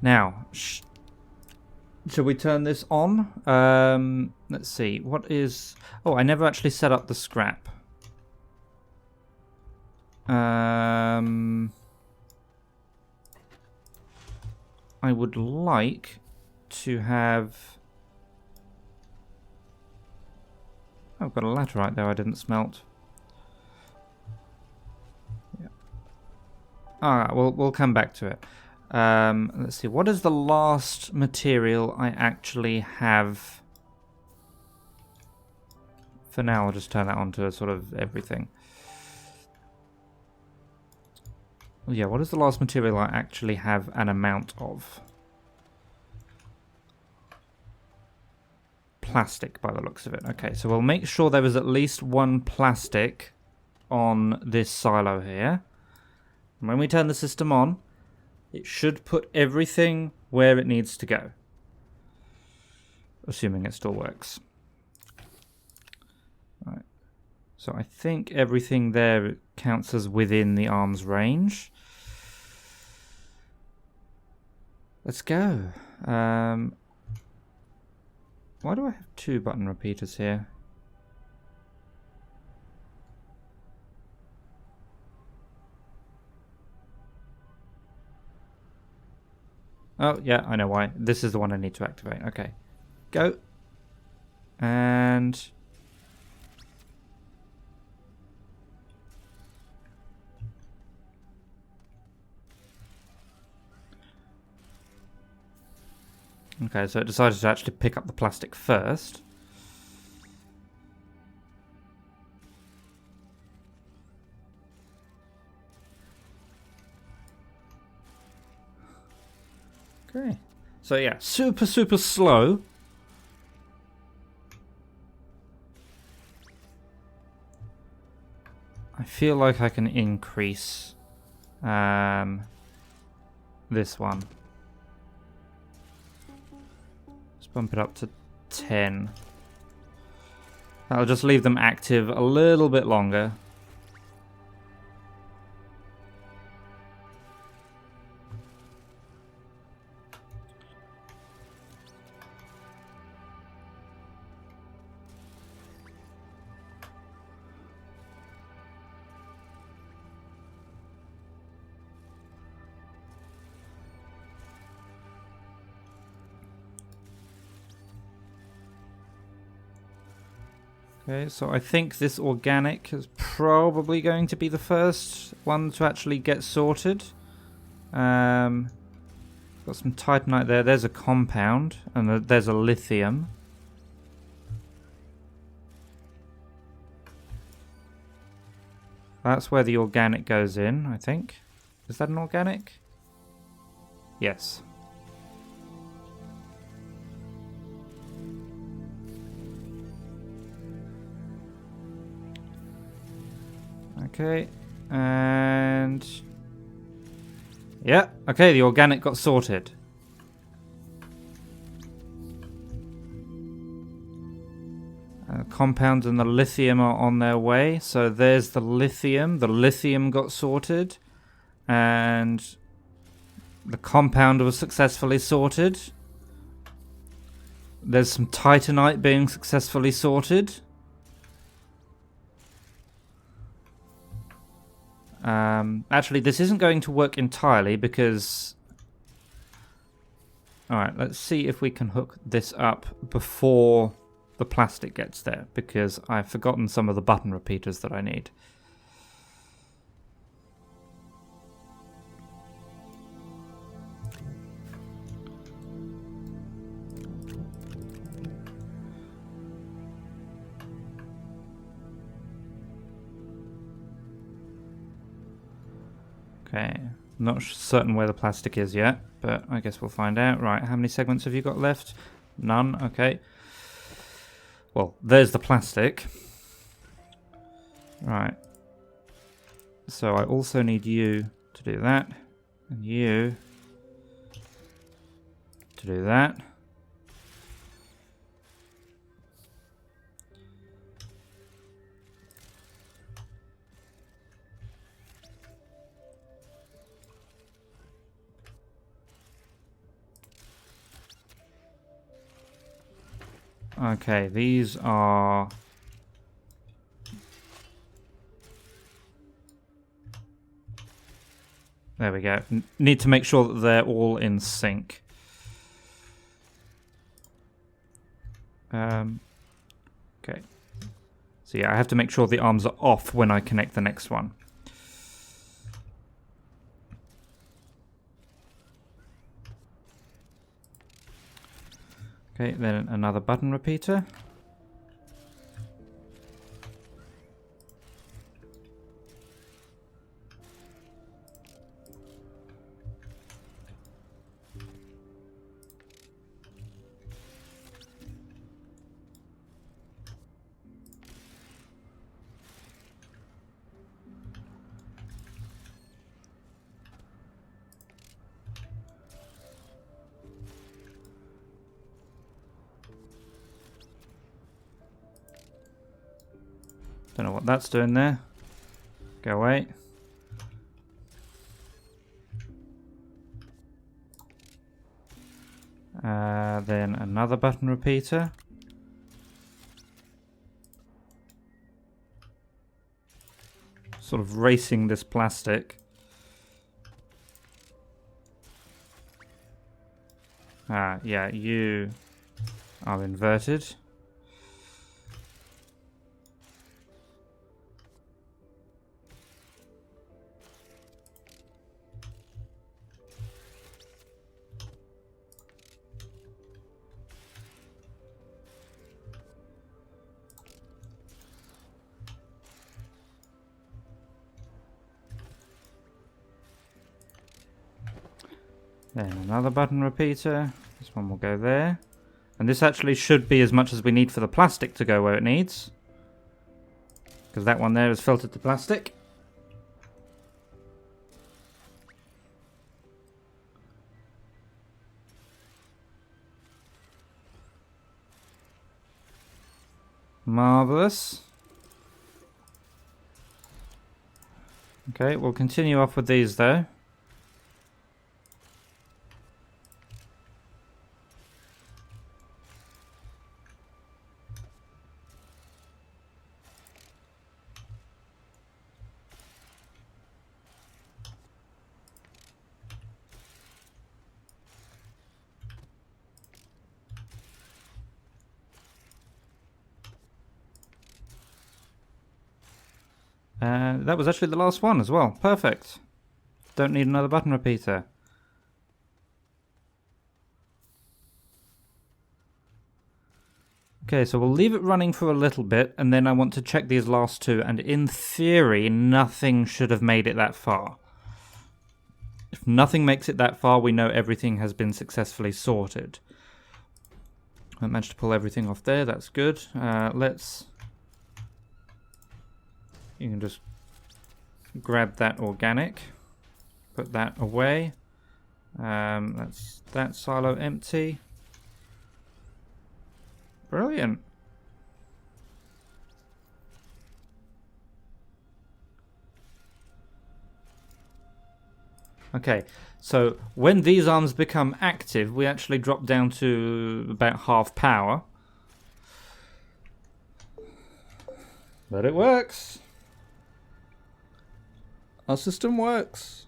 Now, shall we turn this on? Let's see. What is... Oh, I never actually set up the scrap. I would like to have... Oh, I've got a laterite there I didn't smelt. Yeah. Alright, we'll come back to it. Let's see, what is the last material I actually have? For now, I'll just turn that on to sort of everything. Well, yeah, what is the last material I actually have an amount of? Plastic, by the looks of it. Okay, so we'll make sure there is at least one plastic on this silo here. And when we turn the system on, it should put everything where it needs to go. Assuming it still works. Right. So I think everything there counts as within the arm's range. Let's go. Why do I have 2 button repeaters here? Oh, yeah, I know why. This is the one I need to activate. Okay. Go. And... Okay, so it decided to actually pick up the plastic first. Okay. So yeah, super slow. I feel like I can increase this one. Let's bump it up to 10. I'll just leave them active a little bit longer. Okay, so I think this organic is probably going to be the first one to actually get sorted. Got some titanite there. There's a compound, and there's a lithium. That's where the organic goes in, I think. Is that an organic? Yes. Okay, and... yeah, okay, the organic got sorted. Compounds and the lithium are on their way. So there's the lithium. The lithium got sorted. And the compound was successfully sorted. There's some titanite being successfully sorted. Actually, this isn't going to work entirely because Alright, let's see if we can hook this up before the plastic gets there, because I've forgotten some of the button repeaters that I need. Okay, not certain where the plastic is yet, but I guess we'll find out. Right, how many segments have you got left? None, okay. Well, there's the plastic. Right. So I also need you to do that, and you to do that. Okay, these are... There we go. Need to make sure that they're all in sync. Okay. So yeah, I have to make sure the arms are off when I connect the next one. Okay, then another button repeater. Don't know what that's doing there. Go away. Then another button repeater. Sort of racing this plastic. Yeah, you are inverted. Then another button repeater. This one will go there. And this actually should be as much as we need for the plastic to go where it needs. Because that one there is filtered to plastic. Marvellous. Okay, we'll continue off with these though. That was actually the last one as well. Perfect. Don't need another button repeater. Okay, so we'll leave it running for a little bit, and then I want to check these last two, and in theory, nothing should have made it that far. If nothing makes it that far, we know everything has been successfully sorted. I managed to pull everything off there, that's good. You can just grab that organic, put that away. That's that silo empty. Brilliant. Okay, so when these arms become active, we actually drop down to about half power. But it works. Our system works.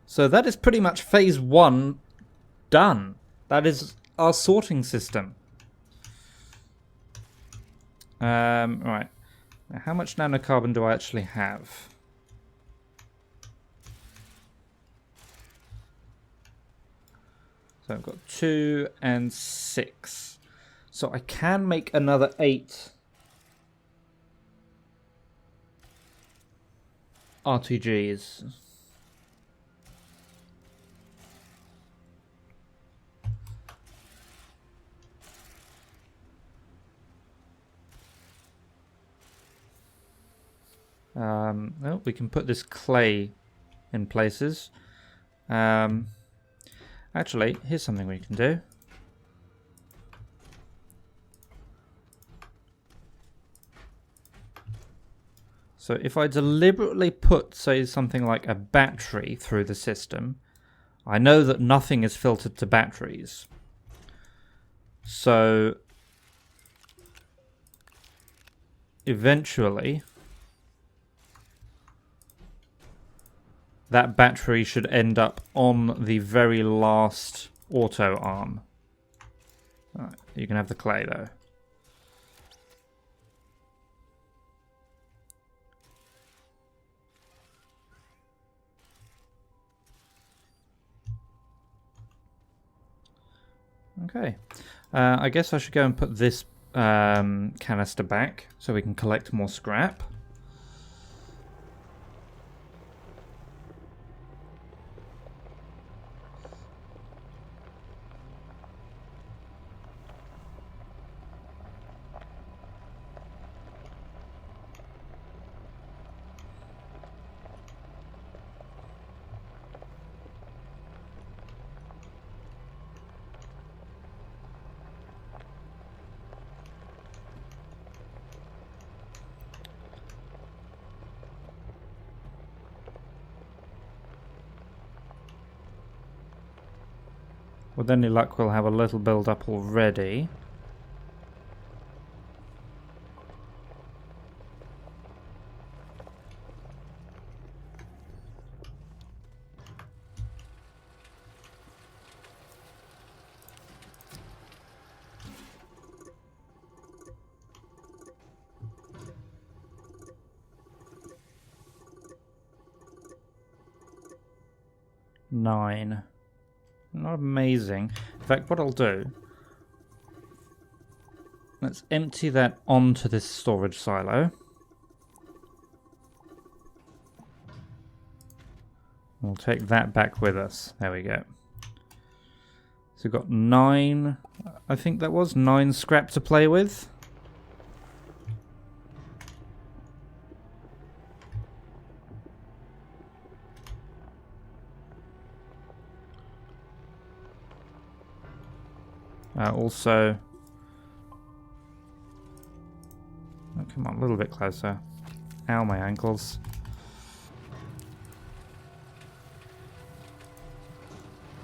So that is pretty much phase one done. That is our sorting system. Right. Now, how much nanocarbon do I actually have? So I've got 2 and 6. So I can make another 8 RTGs. Well, we can put this clay in places. Actually, here's something we can do. So if I deliberately put, say, something like a battery through the system, I know that nothing is filtered to batteries. So eventually that battery should end up on the very last auto arm. Right, you can have the clay though. Okay, I guess I should go and put this canister back so we can collect more scrap. With any luck, we'll have a little build up already. Nine. Not amazing. In fact, what I'll do, let's empty that onto this storage silo. We'll take that back with us. There we go. So we've got 9, I think that was 9 scrap to play with. Also, oh, come on, a little bit closer. Ow, my ankles.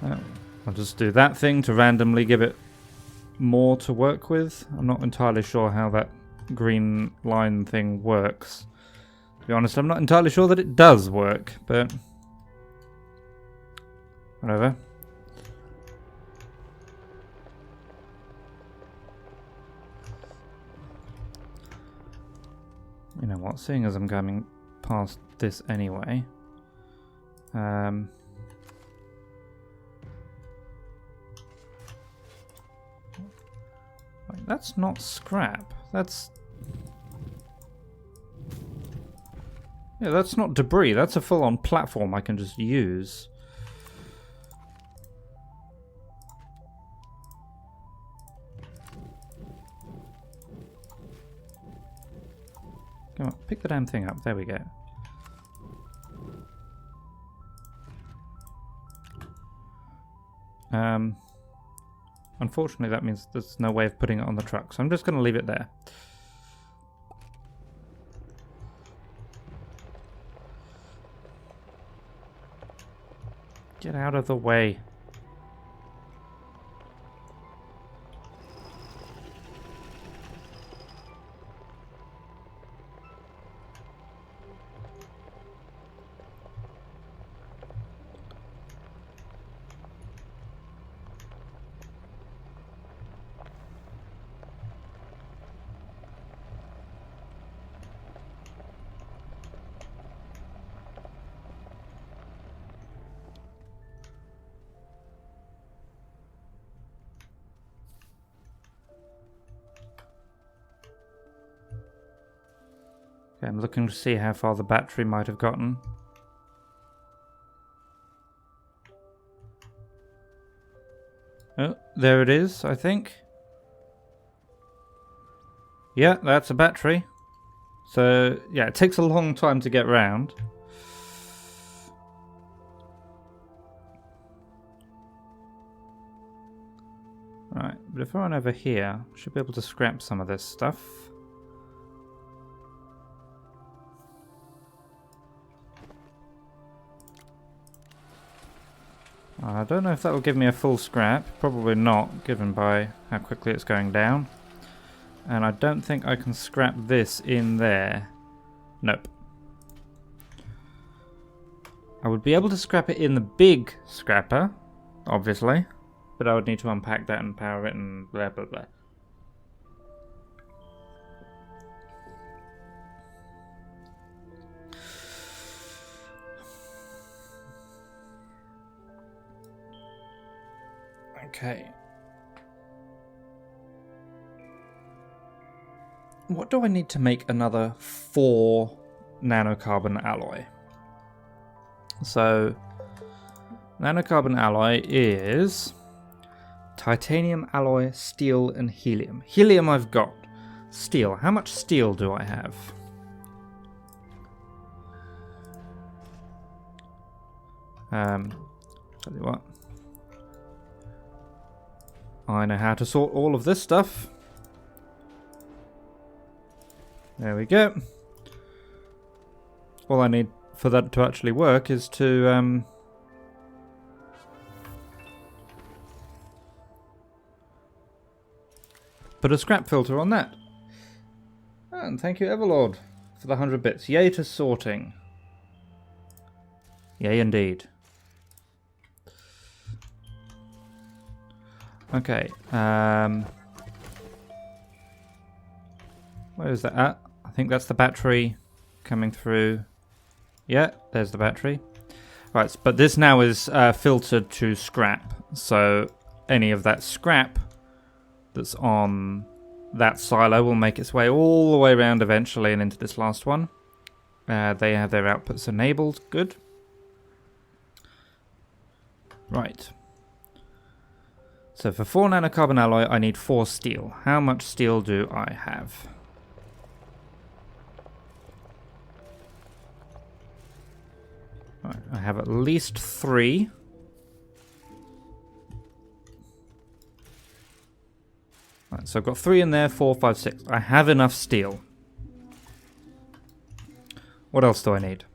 I'll just do that thing to randomly give it more to work with. I'm not entirely sure how that green line thing works. To be honest, I'm not entirely sure that it does work, but whatever. You know what, seeing as I'm coming past this anyway, wait, that's not scrap, that's... Yeah, that's not debris, that's a full-on platform I can just use. Come on, pick the damn thing up. There we go. Unfortunately, that means there's no way of putting it on the truck, so I'm just going to leave it there. Get out of the way. Okay, I'm looking to see how far the battery might have gotten. Oh, there it is, I think. Yeah, that's a battery. So, yeah, it takes a long time to get round. Right, but if I run over here, I should be able to scrap some of this stuff. I don't know if that will give me a full scrap. Probably not, given by how quickly it's going down. And I don't think I can scrap this in there. Nope. I would be able to scrap it in the big scrapper, obviously. But I would need to unpack that and power it and blah blah blah. Okay. What do I need to make another 4 nanocarbon alloy? So, nanocarbon alloy is titanium alloy, steel, and helium. Helium I've got. Steel. How much steel do I have? Tell you what. I know how to sort all of this stuff. There we go. All I need for that to actually work is to put a scrap filter on that. And thank you, Everlord, for the 100 bits. Yay to sorting. Yay indeed. Okay. Where is that at? I think that's the battery coming through. Yeah, there's the battery. Right, but this now is filtered to scrap. So any of that scrap that's on that silo will make its way all the way around eventually and into this last one. They have their outputs enabled. Good. Right. So for 4 nanocarbon alloy, I need 4 steel. How much steel do I have? Right, I have at least 3. Right, so I've got 3 in there, 4, 5, 6. I have enough steel. What else do I need?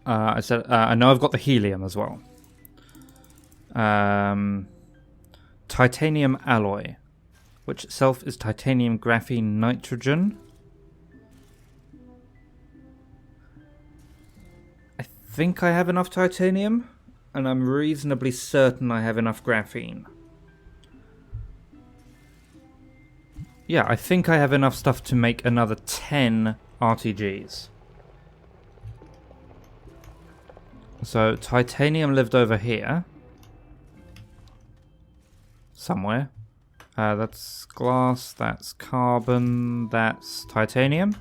I said I know I've got the helium as well. Titanium alloy, which itself is titanium graphene nitrogen. I think I have enough titanium, and I'm reasonably certain I have enough graphene. Yeah, I think I have enough stuff to make another 10 RTGs. So, titanium lived over here. Somewhere. That's glass, that's carbon, that's titanium.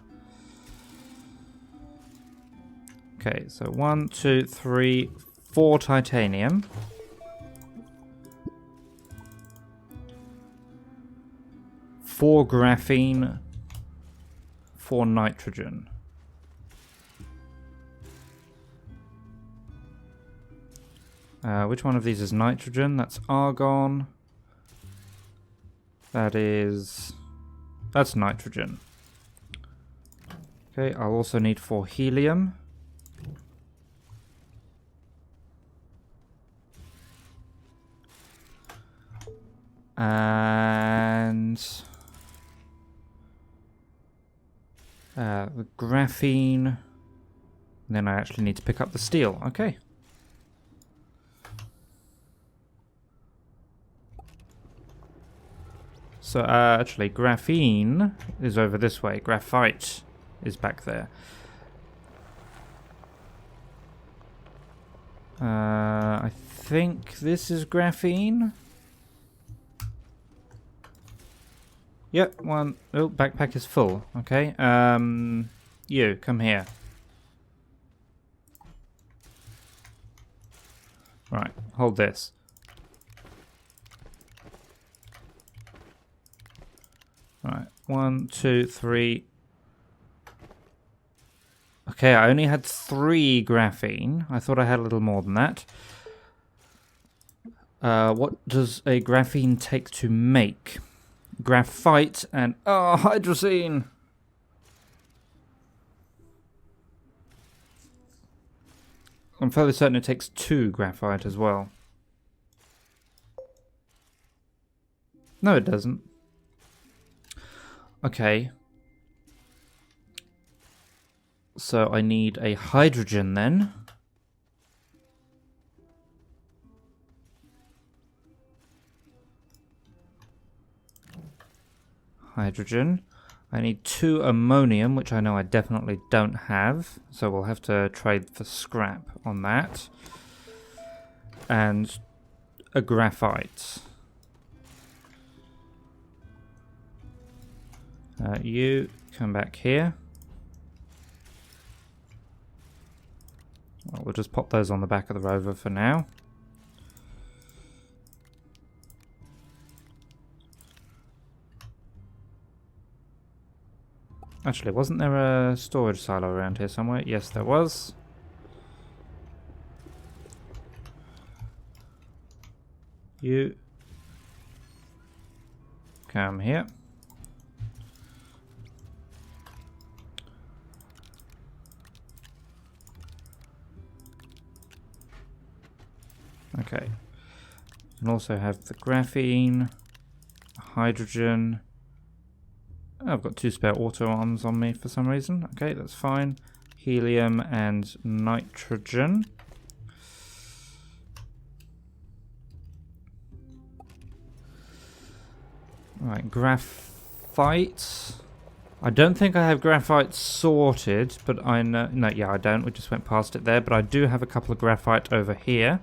Okay, so 1, 2, 3, 4 titanium. Four graphene, 4 nitrogen. Which one of these is nitrogen? That's argon. That's nitrogen. Okay, I'll also need 4 helium. And the graphene. And then I actually need to pick up the steel. Okay. So actually, graphene is over this way. Graphite is back there. I think this is graphene. Yep, one. Oh, backpack is full. Okay. You, come here. Right, hold this. Right, 1, 2, 3. Okay, I only had 3 graphene. I thought I had a little more than that. What does a graphene take to make? Graphite and... Oh, hydrazine! I'm fairly certain it takes 2 graphite as well. No, it doesn't. Okay. So I need a hydrogen then. Hydrogen. I need 2 ammonium, which I know I definitely don't have. So we'll have to trade for scrap on that. And a graphite. You come back here. Well, we'll just pop those on the back of the rover for now. Actually, wasn't there a storage silo around here somewhere? Yes, there was. You come here. Okay. You can also have the graphene, hydrogen. Oh, I've got 2 spare auto arms on me for some reason. Okay, that's fine. Helium and nitrogen. Right, graphite. I don't think I have graphite sorted, but I know... No, yeah, I don't. We just went past it there. But I do have a couple of graphite over here.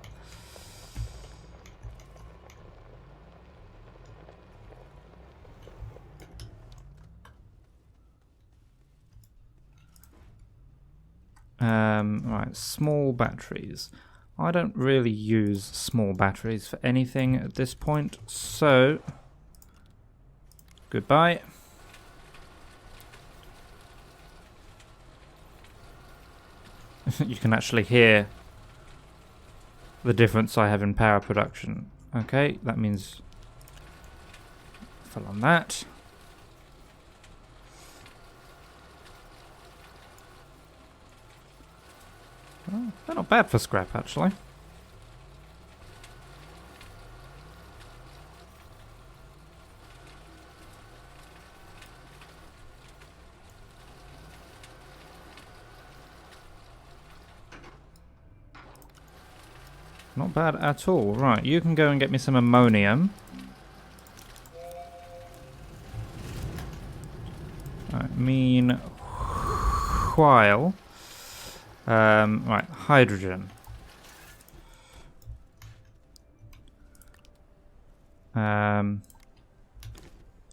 Right, small batteries. I don't really use small batteries for anything at this point, so goodbye. You can actually hear the difference I have in power production. Okay, that means fill on that. Oh, they're not bad for scrap, actually. Not bad at all. Right, you can go and get me some ammonium. Right, meanwhile... right, hydrogen. I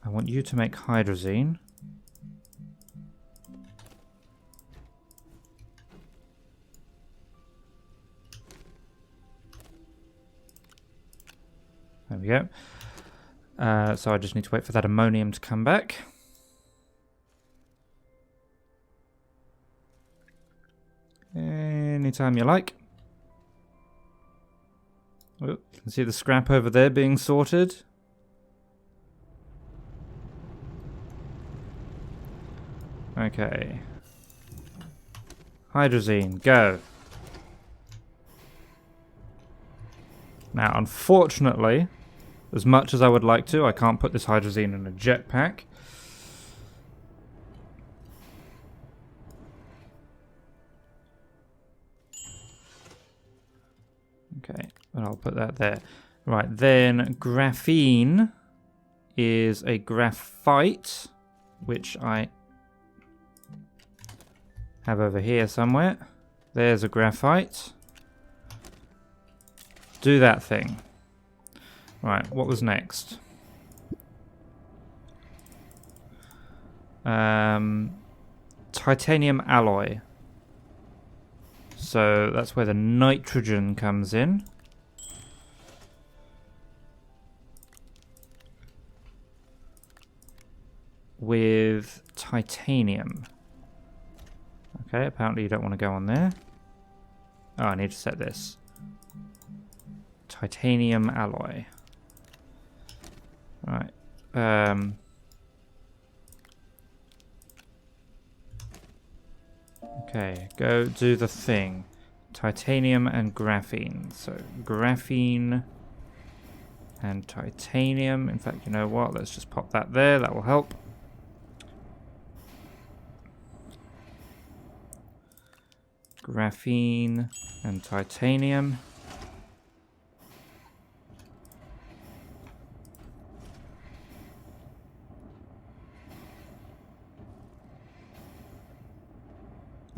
want you to make hydrazine. There we go. So I just need to wait for that ammonium to come back. Anytime you like. Oh, you can see the scrap over there being sorted. Okay. Hydrazine, go. Now, unfortunately, as much as I would like to, I can't put this hydrazine in a jetpack. Okay, but I'll put that there. Right, then graphene is a graphite, which I have over here somewhere. There's a graphite. Do that thing. Right, what was next? Titanium alloy. So that's where the nitrogen comes in. With titanium. Okay, apparently you don't want to go on there. Oh, I need to set this. Titanium alloy. Right. Okay, go do the thing. Titanium and graphene. So, graphene and titanium. In fact, you know what? Let's just pop that there. That will help. Graphene and titanium.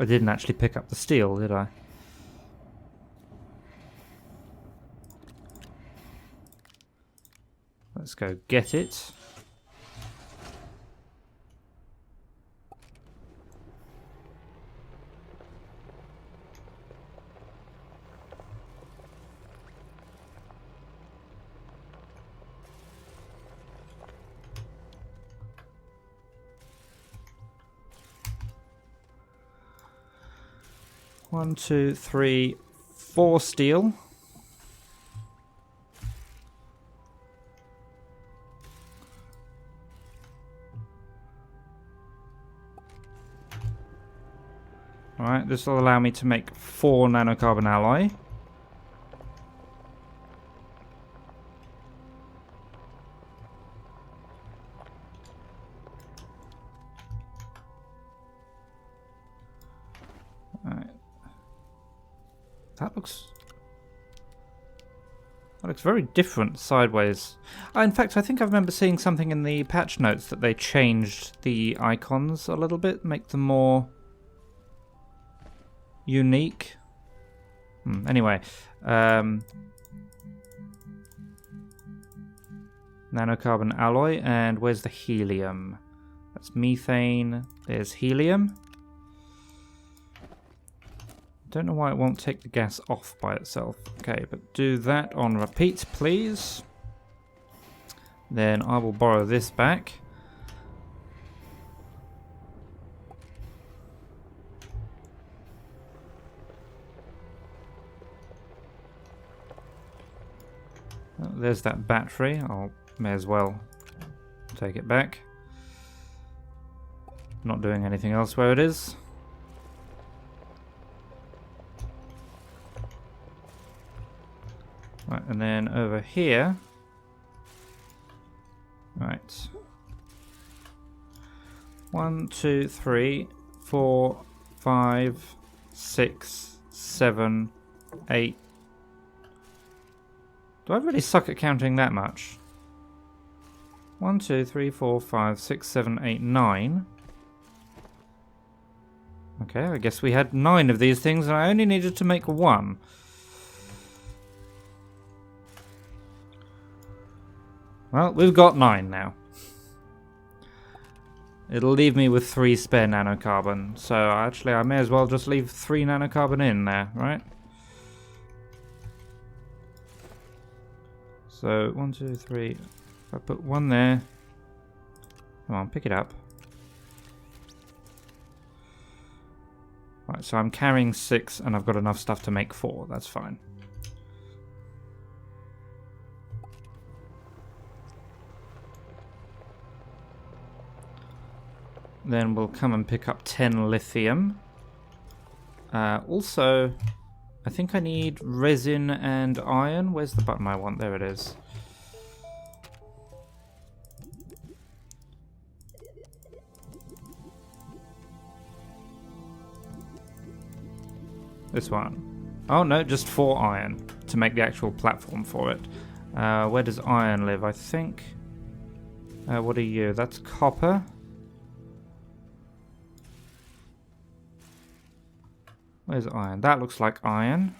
I didn't actually pick up the steel, did I? Let's go get it. One, two, three, 4 steel. Alright, this will allow me to make 4 nanocarbon alloy. Alright. That looks very different sideways. In fact, I think I remember seeing something in the patch notes that they changed the icons a little bit, make them more unique. Anyway, nanocarbon alloy, and where's the helium? That's methane. There's helium. Don't know why it won't take the gas off by itself. Okay, but do that on repeat, please. Then I will borrow this back. There's that battery. May as well take it back. Not doing anything else where it is. Right, and then over here. Right. 1, 2, 3, 4, 5, 6, 7, 8. Do I really suck at counting that much? 1, 2, 3, 4, 5, 6, 7, 8, 9. Okay, I guess we had 9 of these things and I only needed to make 1. Well, we've got 9 now. It'll leave me with 3 spare nanocarbon. So actually I may as well just leave 3 nanocarbon in there, right? So 1, 2, 3. If I put 1 there. Come on, pick it up. Right, so I'm carrying 6 and I've got enough stuff to make 4. That's fine. Then we'll come and pick up 10 lithium. Also, I think I need resin and iron. Where's the button I want? There it is. This one. Oh no, just 4 iron to make the actual platform for it. Where does iron live? I think... what are you? That's copper. Where's iron? That looks like iron.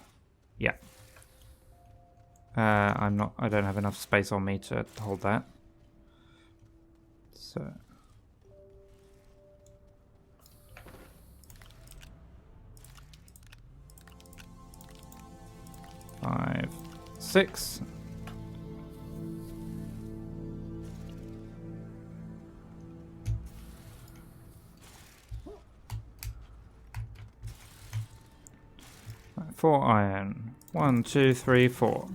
Yeah. I don't have enough space on me to hold that. So. 5, 6. Right, 4 iron. 1, 2, 3, 4.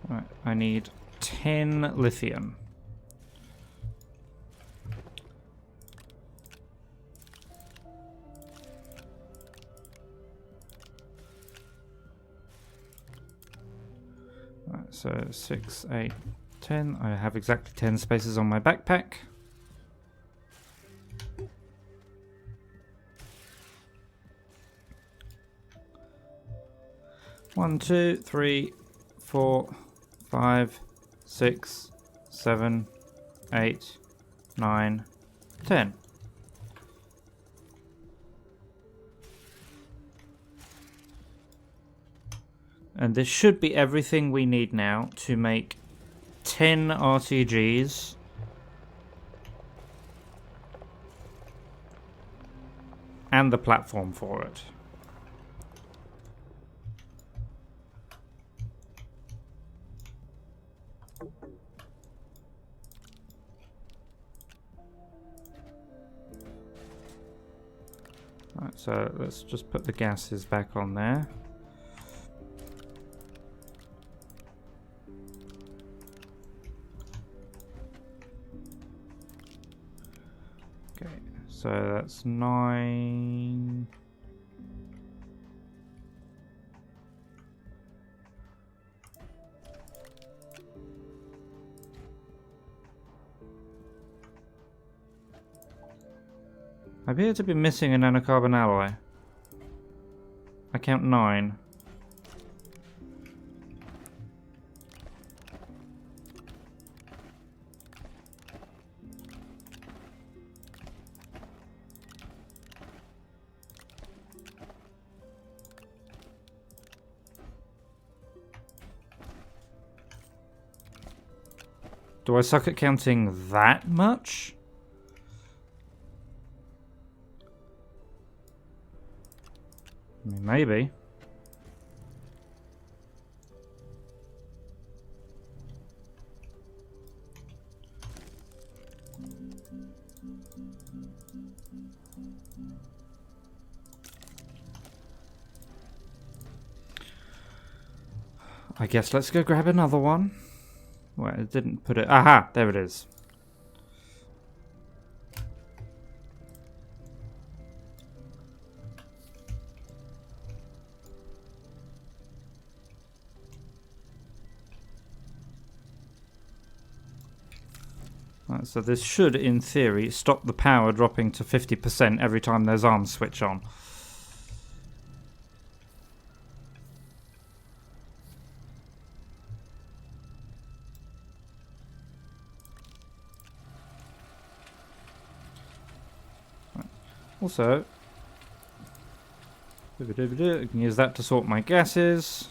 Right, I need 10 lithium. Right, so 6, 8, 10. I have exactly 10 spaces on my backpack. One, 2, 3, 4, 5, 6, 7, 8, 9, 10. And this should be everything we need now to make 10 RTGs. And the platform for it. Right, so let's just put the gases back on there. Okay, so that's 9. I appear to be missing a nanocarbon alloy. I count 9. Do I suck at counting that much? I mean, maybe. I guess let's go grab another one. Well, it didn't put it. Aha! There it is. Right, so this should, in theory, stop the power dropping to 50% every time those arms switch on. Also, I can use that to sort my gases.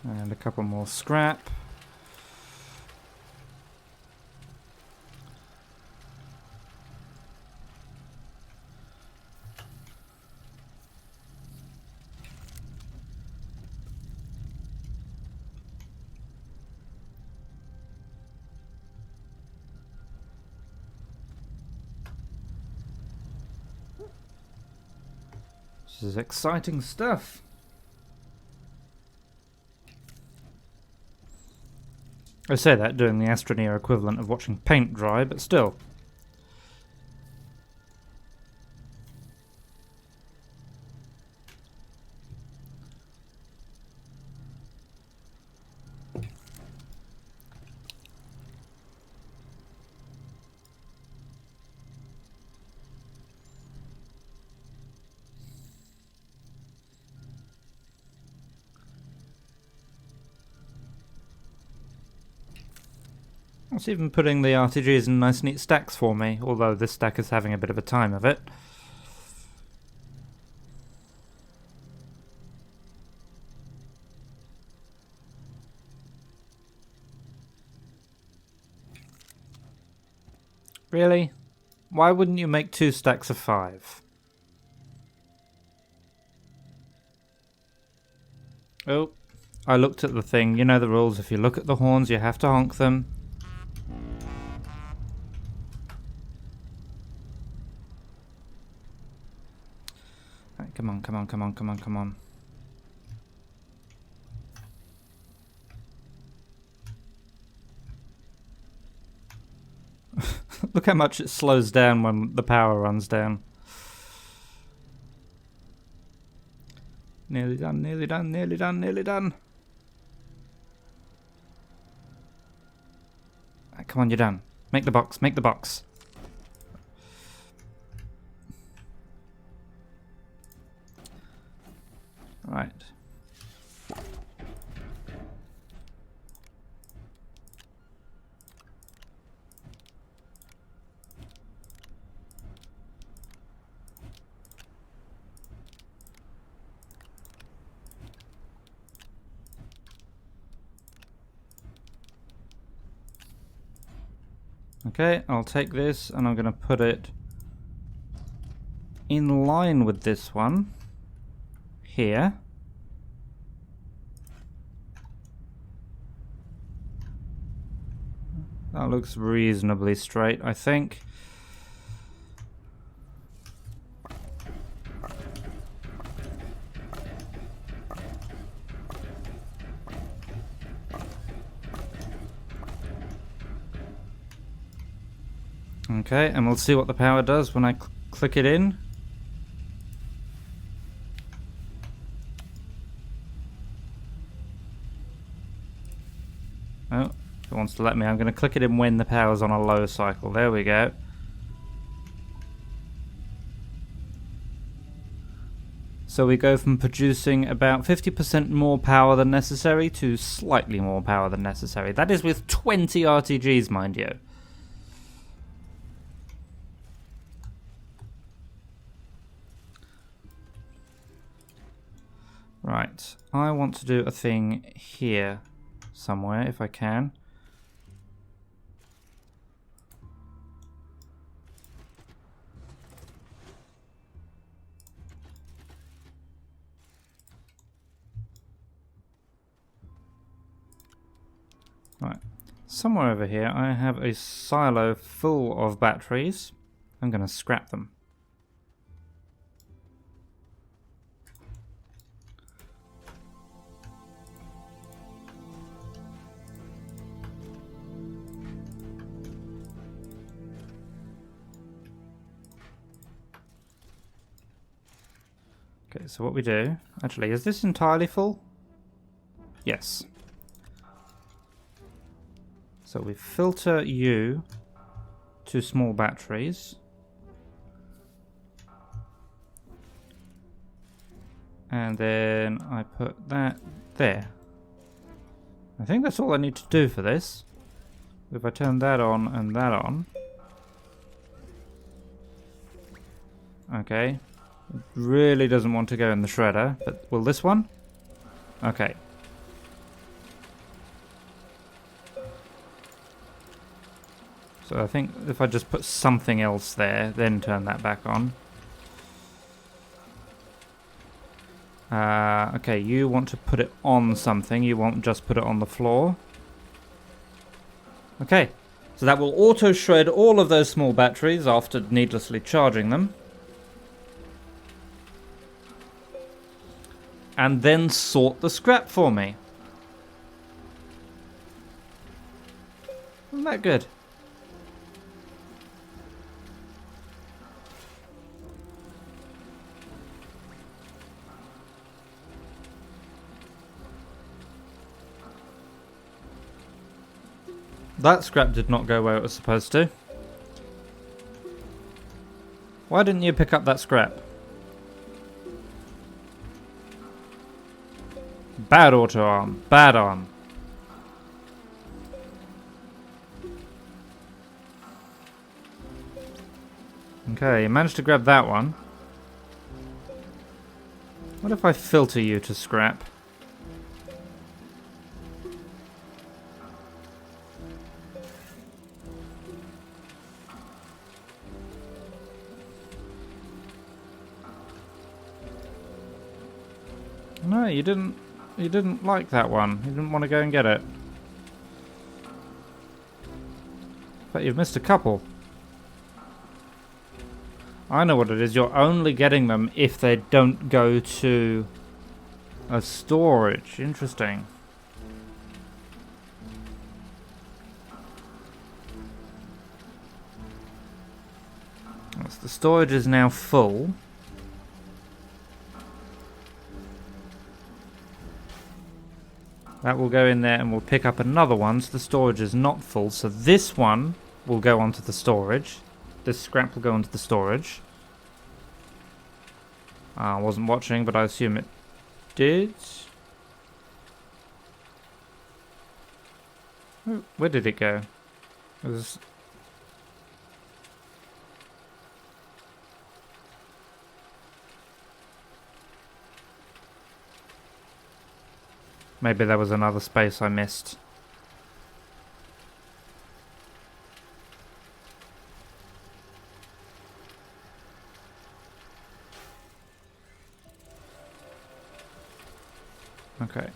And a couple more scrap. This is exciting stuff. I say that doing the Astroneer equivalent of watching paint dry, but still. It's even putting the RTGs in nice neat stacks for me, although this stack is having a bit of a time of it. Really? Why wouldn't you make 2 stacks of 5? Oh, I looked at the thing. You know the rules. If you look at the horns, you have to honk them. Right, come on, come on, come on, come on, come on. Look how much it slows down when the power runs down. Nearly done, nearly done, nearly done, nearly done. Right, come on, you're done. Make the box, make the box. Right. Okay, I'll take this and I'm going to put it in line with this one here. That looks reasonably straight, I think. Okay, and we'll see what the power does when I click it in. Oh, if it wants to let me, I'm going to click it in when the power's on a low cycle. There we go. So we go from producing about 50% more power than necessary to slightly more power than necessary. That is with 20 RTGs, mind you. Right, I want to do a thing here somewhere if I can. Right, somewhere over here I have a silo full of batteries. I'm going to scrap them. Okay, so what we do... Actually, is this entirely full? Yes. So we filter you to small batteries. And then I put that there. I think that's all I need to do for this. If I turn that on and that on. Okay. It really doesn't want to go in the shredder, but will this one? Okay. So I think if I just put something else there, then turn that back on. Okay, you want to put it on something, you won't just put it on the floor. Okay, so that will auto-shred all of those small batteries after needlessly charging them. And then sort the scrap for me. Isn't that good? That scrap did not go where it was supposed to. Why didn't you pick up that scrap? Bad auto arm. Bad arm. Okay, you managed to grab that one. What if I filter you to scrap? No, you didn't. You didn't like that one. You didn't want to go and get it. But you've missed a couple. I know what it is. You're only getting them if they don't go to a storage. Interesting. So the storage is now full. That will go in there and we'll pick up another one, so the storage is not full. So this one will go onto the storage. This scrap will go onto the storage. I wasn't watching, but I assume it did. Where did it go? It was... Maybe there was another space I missed. Okay.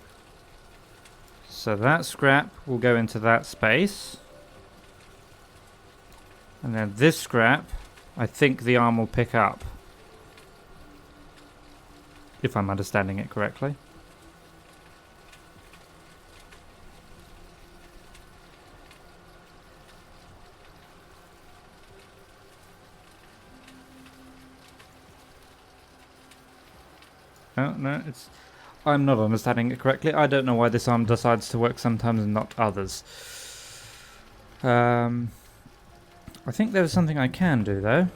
So that scrap will go into that space. And then this scrap, I think the arm will pick up. If I'm understanding it correctly. Oh, no, it's... I'm not understanding it correctly. I don't know why this arm decides to work sometimes and not others. I think there was something I can do, though.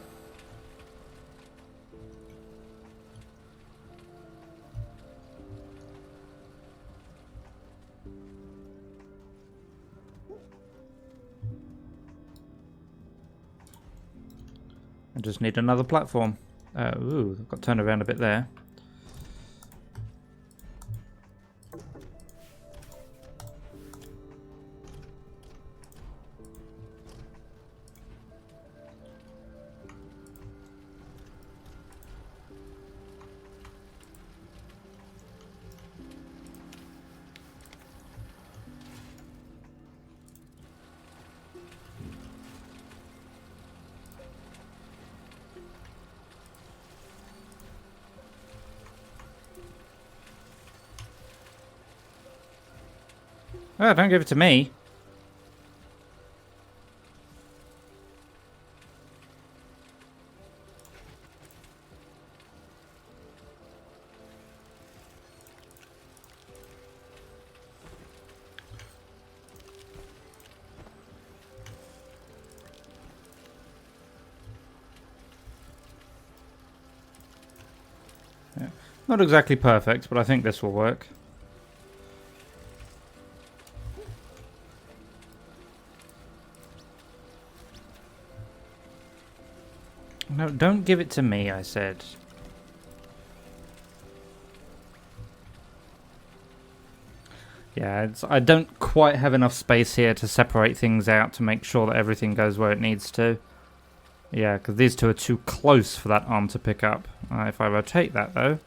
I just need another platform. Ooh, I've got turned around a bit there. Oh, don't give it to me. Yeah. Not exactly perfect, but I think this will work. No, don't give it to me, I said. Yeah, I don't quite have enough space here to separate things out to make sure that everything goes where it needs to. Yeah, because these two are too close for that arm to pick up. If I rotate that, though...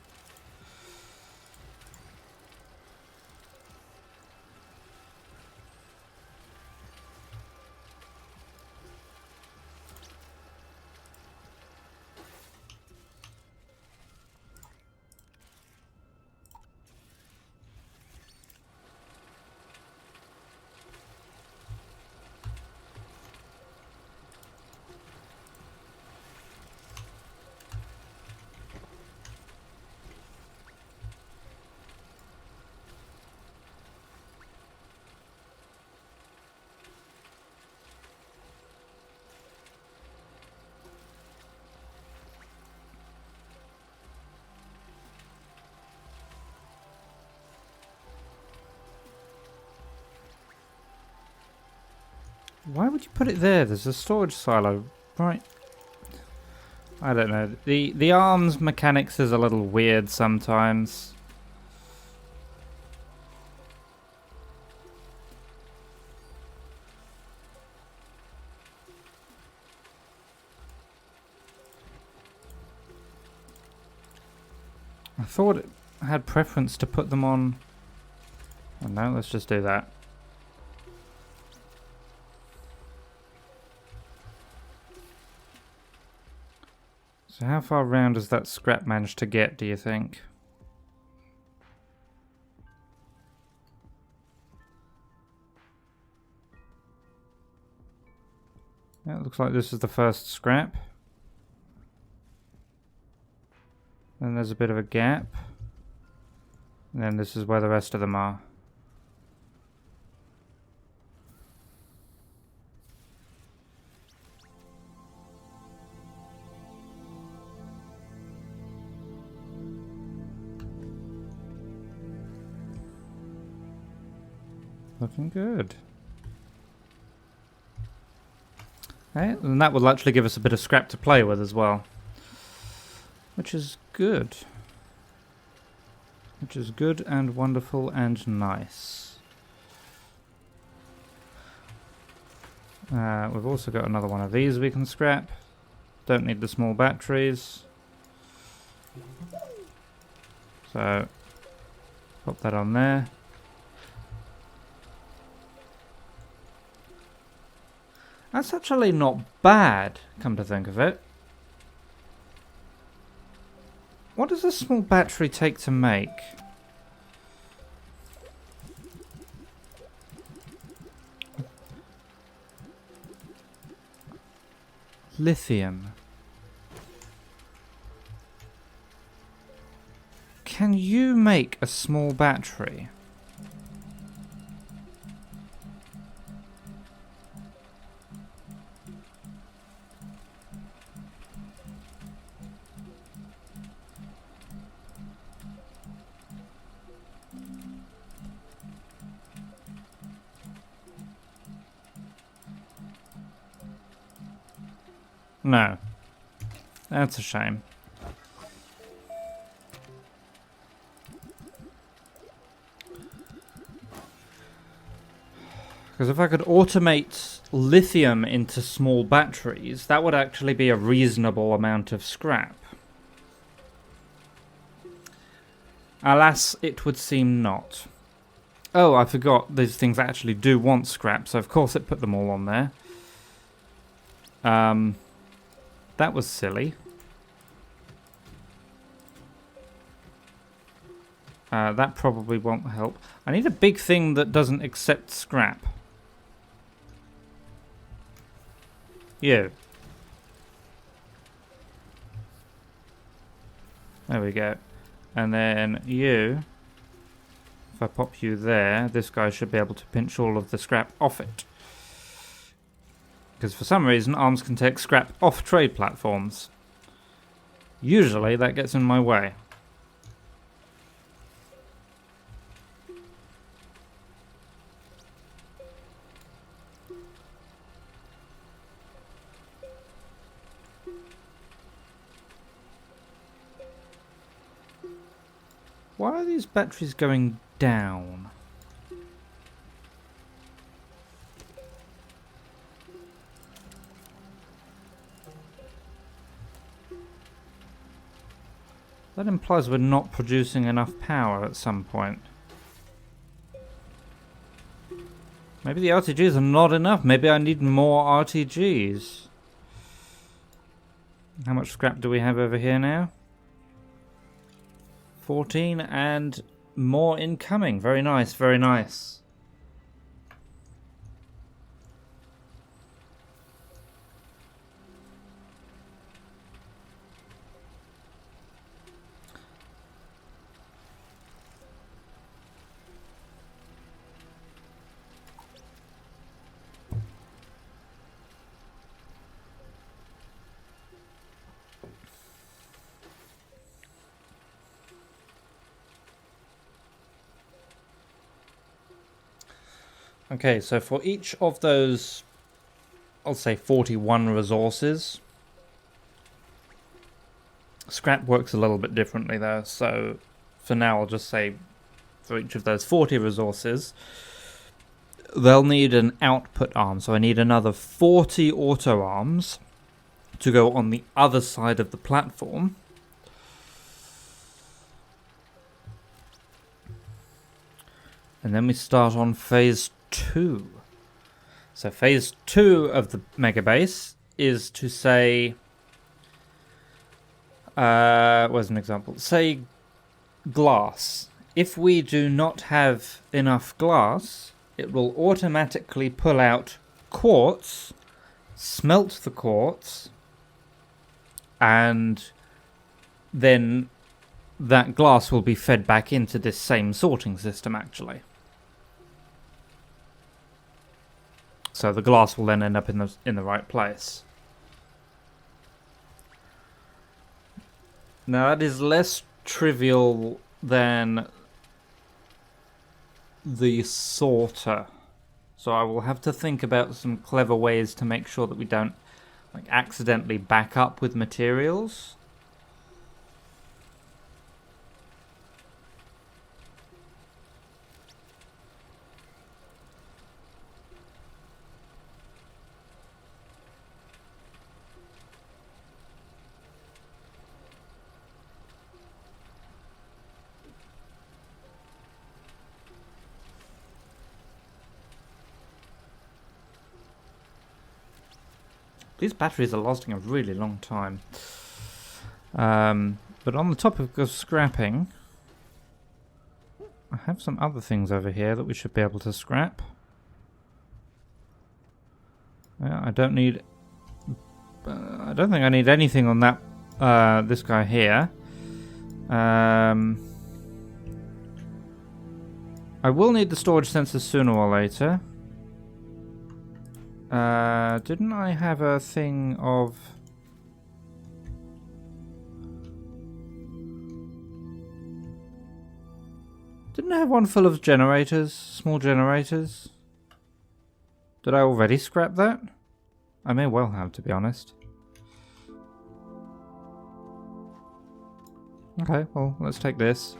Why would you put it there? There's a storage silo right I don't know. The arms mechanics is a little weird sometimes. I thought it had preference to put them on. Oh no, let's just do that. So how far round does that scrap manage to get, do you think? Yeah, it looks like this is the first scrap. Then there's a bit of a gap. And then this is where the rest of them are. Looking good. Okay, and that will actually give us a bit of scrap to play with as well. Which is good. Which is good and wonderful and nice. We've also got another one of these we can scrap. Don't need the small batteries. So, pop that on there. That's actually not bad, come to think of it. What does a small battery take to make? Lithium. Can you make a small battery? No. That's a shame. Because if I could automate lithium into small batteries, that would actually be a reasonable amount of scrap. Alas, it would seem not. Oh, I forgot these things actually do want scrap, so of course it put them all on there. That was silly. That probably won't help. I need a big thing that doesn't accept scrap. You. There we go. And then you. If I pop you there, this guy should be able to pinch all of the scrap off it. Because for some reason, arms can take scrap off trade platforms. Usually that gets in my way. Why are these batteries going down? That implies we're not producing enough power at some point. Maybe the RTGs are not enough. Maybe I need more RTGs. How much scrap do we have over here now? 14 and more incoming. Very nice, very nice. Okay, so for each of those, I'll say 41 resources, Scrap works a little bit differently though, so for now I'll just say for each of those 40 resources, they'll need an output arm, so I need another 40 auto arms to go on the other side of the platform. And then we start on phase 2. So phase 2 of the mega base is to say, where's an example? Say glass. If we do not have enough glass, it will automatically pull out quartz, smelt the quartz, and then that glass will be fed back into this same sorting system actually. So the glass will then end up in the right place. Now that is less trivial than the sorter. So I will have to think about some clever ways to make sure that we don't accidentally back up with materials. These batteries are lasting a really long time. But on the topic of scrapping, I have some other things over here that we should be able to scrap. I don't think I need anything on that. This guy here. I will need the storage sensors sooner or later. Didn't I have a thing of... Didn't I have one full of generators? Small generators? Did I already scrap that? I may well have, to be honest. Okay, well, let's take this.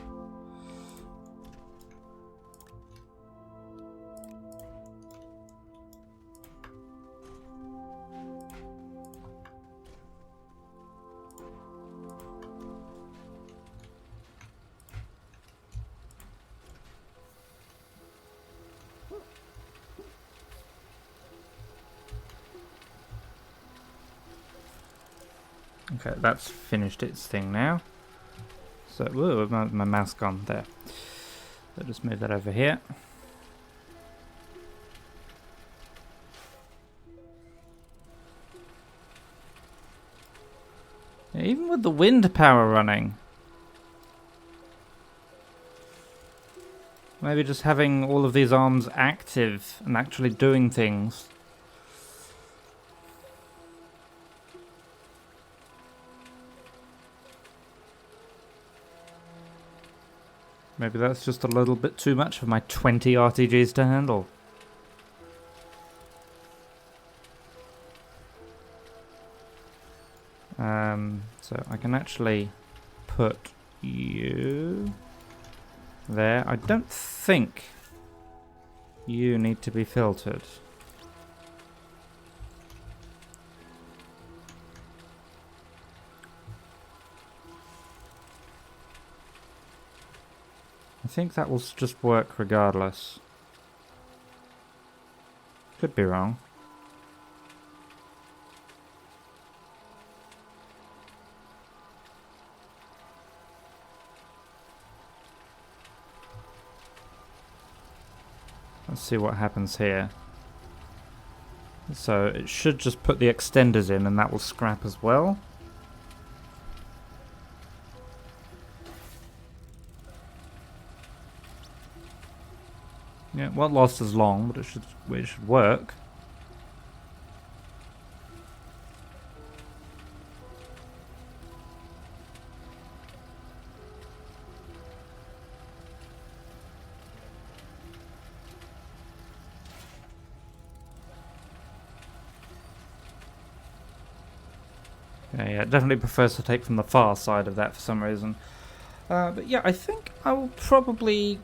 Okay, that's finished its thing now. So, whoa, my mouse gone there. So just move that over here. Yeah, even with the wind power running. Maybe just having all of these arms active and actually doing things. Maybe that's just a little bit too much for my 20 RTGs to handle. So I can actually put you there. I don't think you need to be filtered. I think that will just work regardless. Could be wrong. Let's see what happens here. So it should just put the extenders in and that will scrap as well. Yeah, it won't last as long, but it should work. Yeah, it definitely prefers to take from the far side of that for some reason. But yeah, I think I will probably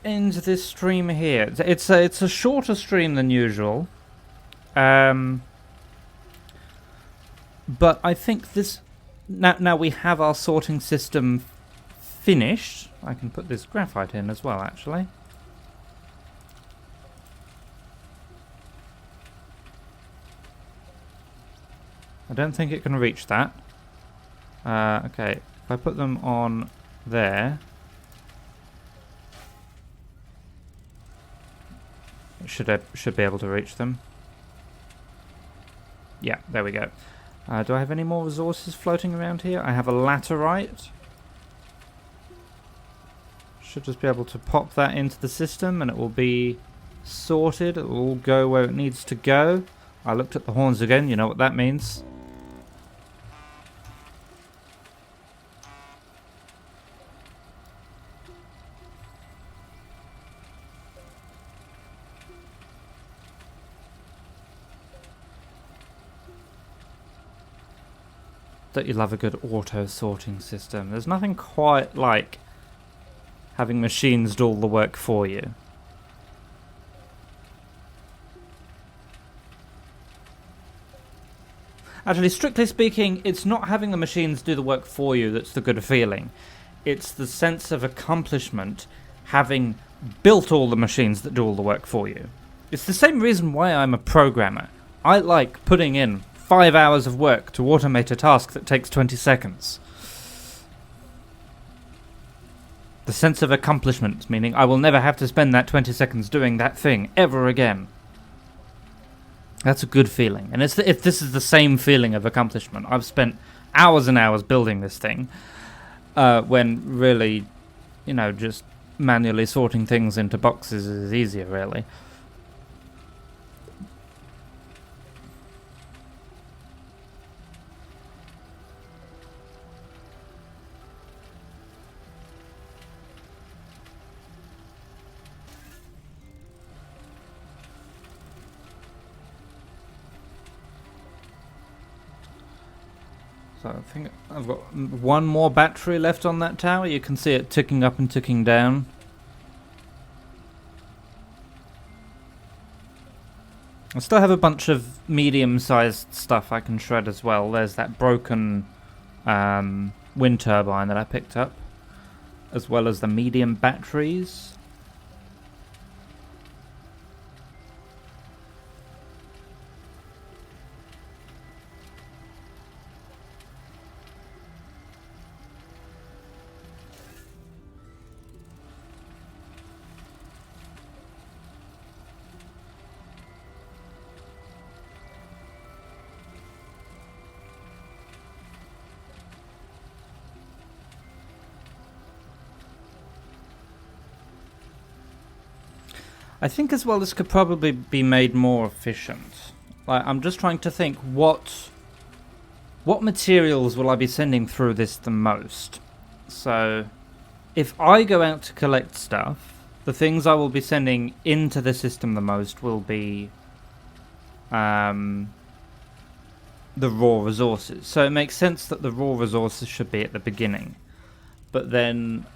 end this stream here. It's a shorter stream than usual. But I think this... Now we have our sorting system finished. I can put this graphite in as well, actually. I don't think it can reach that. Okay, if I put them on there, it should be able to reach them. Yeah, there we go. Do I have any more resources floating around here? I have a laterite. Should just be able to pop that into the system and it will be sorted. It will all go where it needs to go. I looked at the horns again, you know what that means. That you love a good auto sorting system. There's nothing quite like having machines do all the work for you. Actually, strictly speaking, it's not having the machines do the work for you that's the good feeling. It's the sense of accomplishment having built all the machines that do all the work for you. It's the same reason why I'm a programmer. I like putting in 5 hours of work to automate a task that takes 20 seconds. The sense of accomplishment, meaning I will never have to spend that 20 seconds doing that thing ever again. That's a good feeling. And this is the same feeling of accomplishment. I've spent hours and hours building this thing, when really, you know, just manually sorting things into boxes is easier, really. So I think I've got one more battery left on that tower. You can see it ticking up and ticking down. I still have a bunch of medium-sized stuff I can shred as well. There's that broken wind turbine that I picked up, as well as the medium batteries. I think as well this could probably be made more efficient. Like, I'm just trying to think what materials will I be sending through this the most. So if I go out to collect stuff, the things I will be sending into the system the most will be the raw resources. So it makes sense that the raw resources should be at the beginning. But then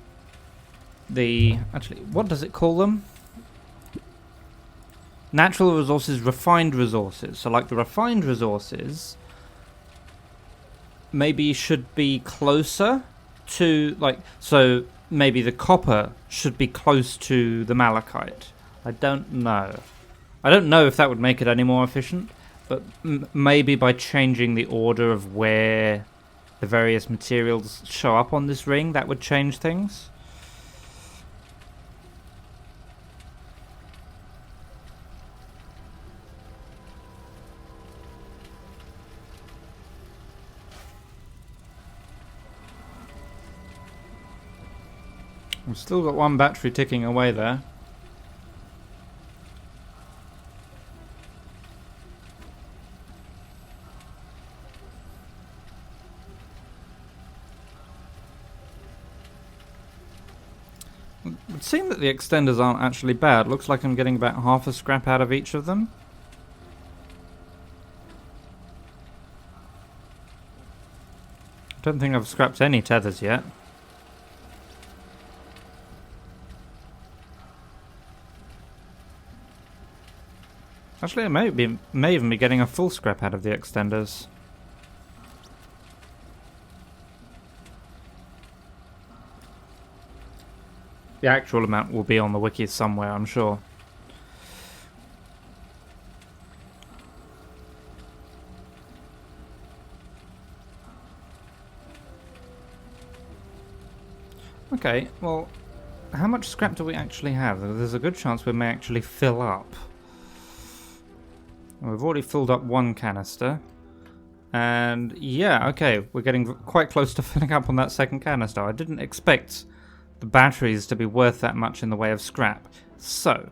actually, what does it call them? Natural resources, refined resources. So like the refined resources maybe should be closer to, like, so maybe the copper should be close to the malachite. I don't know. I don't know if that would make it any more efficient, but maybe by changing the order of where the various materials show up on this ring, that would change things. We've still got one battery ticking away there. It would seem that the extenders aren't actually bad. Looks like I'm getting about half a scrap out of each of them. I don't think I've scrapped any tethers yet. Actually, I may even be getting a full scrap out of the extenders. The actual amount will be on the wiki somewhere, I'm sure. Okay, well, how much scrap do we actually have? There's a good chance we may actually fill up. We've already filled up one canister. And yeah, okay, we're getting quite close to filling up on that second canister. I didn't expect the batteries to be worth that much in the way of scrap. So,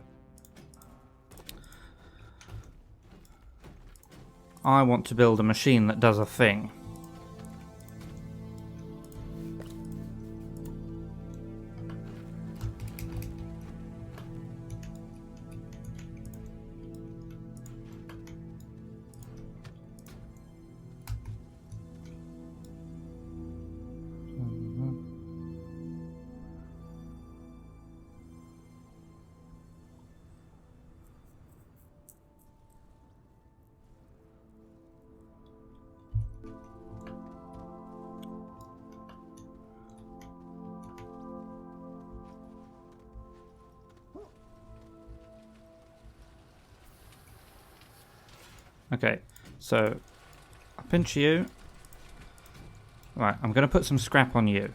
I want to build a machine that does a thing. Okay, so I'll pinch you. Right, I'm going to put some scrap on you.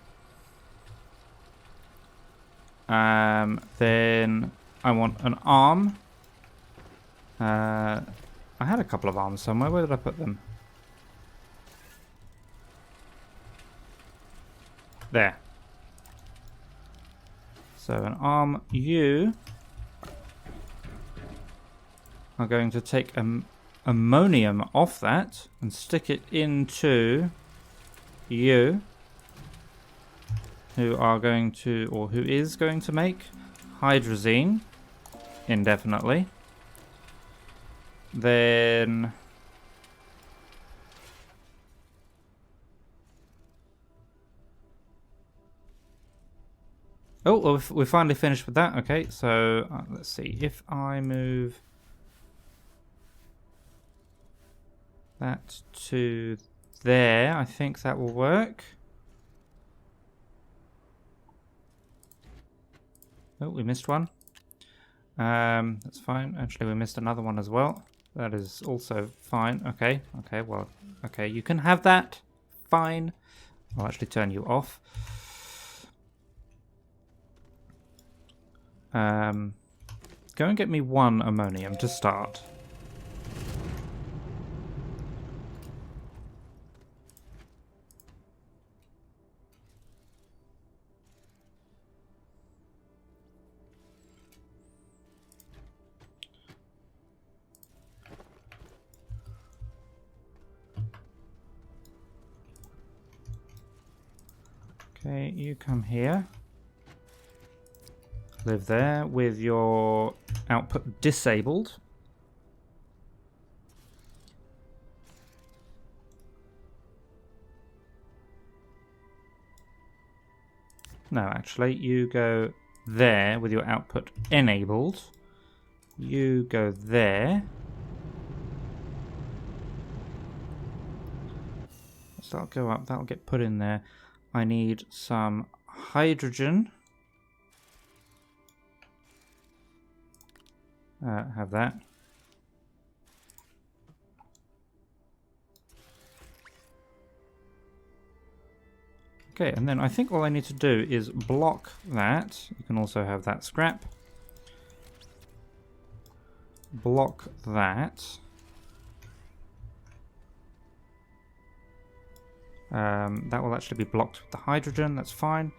Then I want an arm. I had a couple of arms somewhere. Where did I put them? There. So an arm, you are going to take ammonium off that and stick it into you, who are going to, or who is going to make hydrazine indefinitely. Then oh, well, we're finally finished with that. Okay, so let's see. If I move that to there, I think that will work. Oh, we missed one. That's fine. Actually, we missed another one as well. That is also fine. Okay, okay, well, okay, you can have that. Fine. I'll actually turn you off. Go and get me one ammonium to start. Okay, you come here. Live there with your output disabled. No, actually, you go there with your output enabled. You go there. So that'll go up, that'll get put in there. I need some hydrogen. Have that. Okay, and then I think all I need to do is block that. You can also have that scrap. Block that. That will actually be blocked with the hydrogen, that's fine.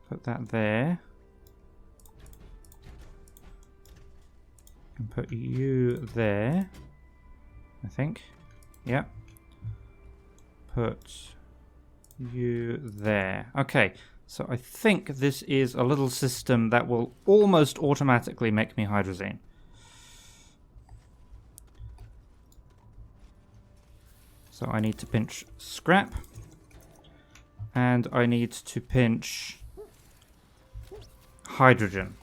Put that there. And put you there, I think. Yep. Put you there. Okay, so I think this is a little system that will almost automatically make me hydrazine. So I need to pinch scrap. And I need to pinch hydrogen.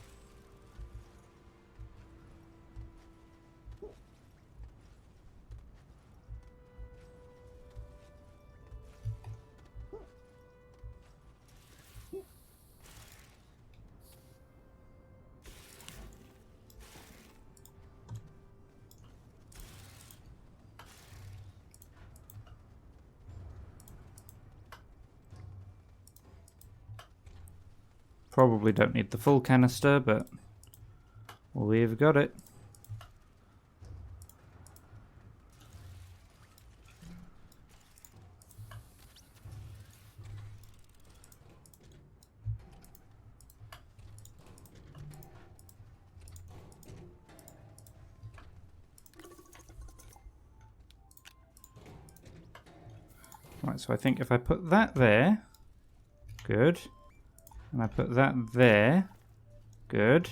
Probably don't need the full canister, but we've got it. Right, so I think if I put that there, good. And I put that there, good.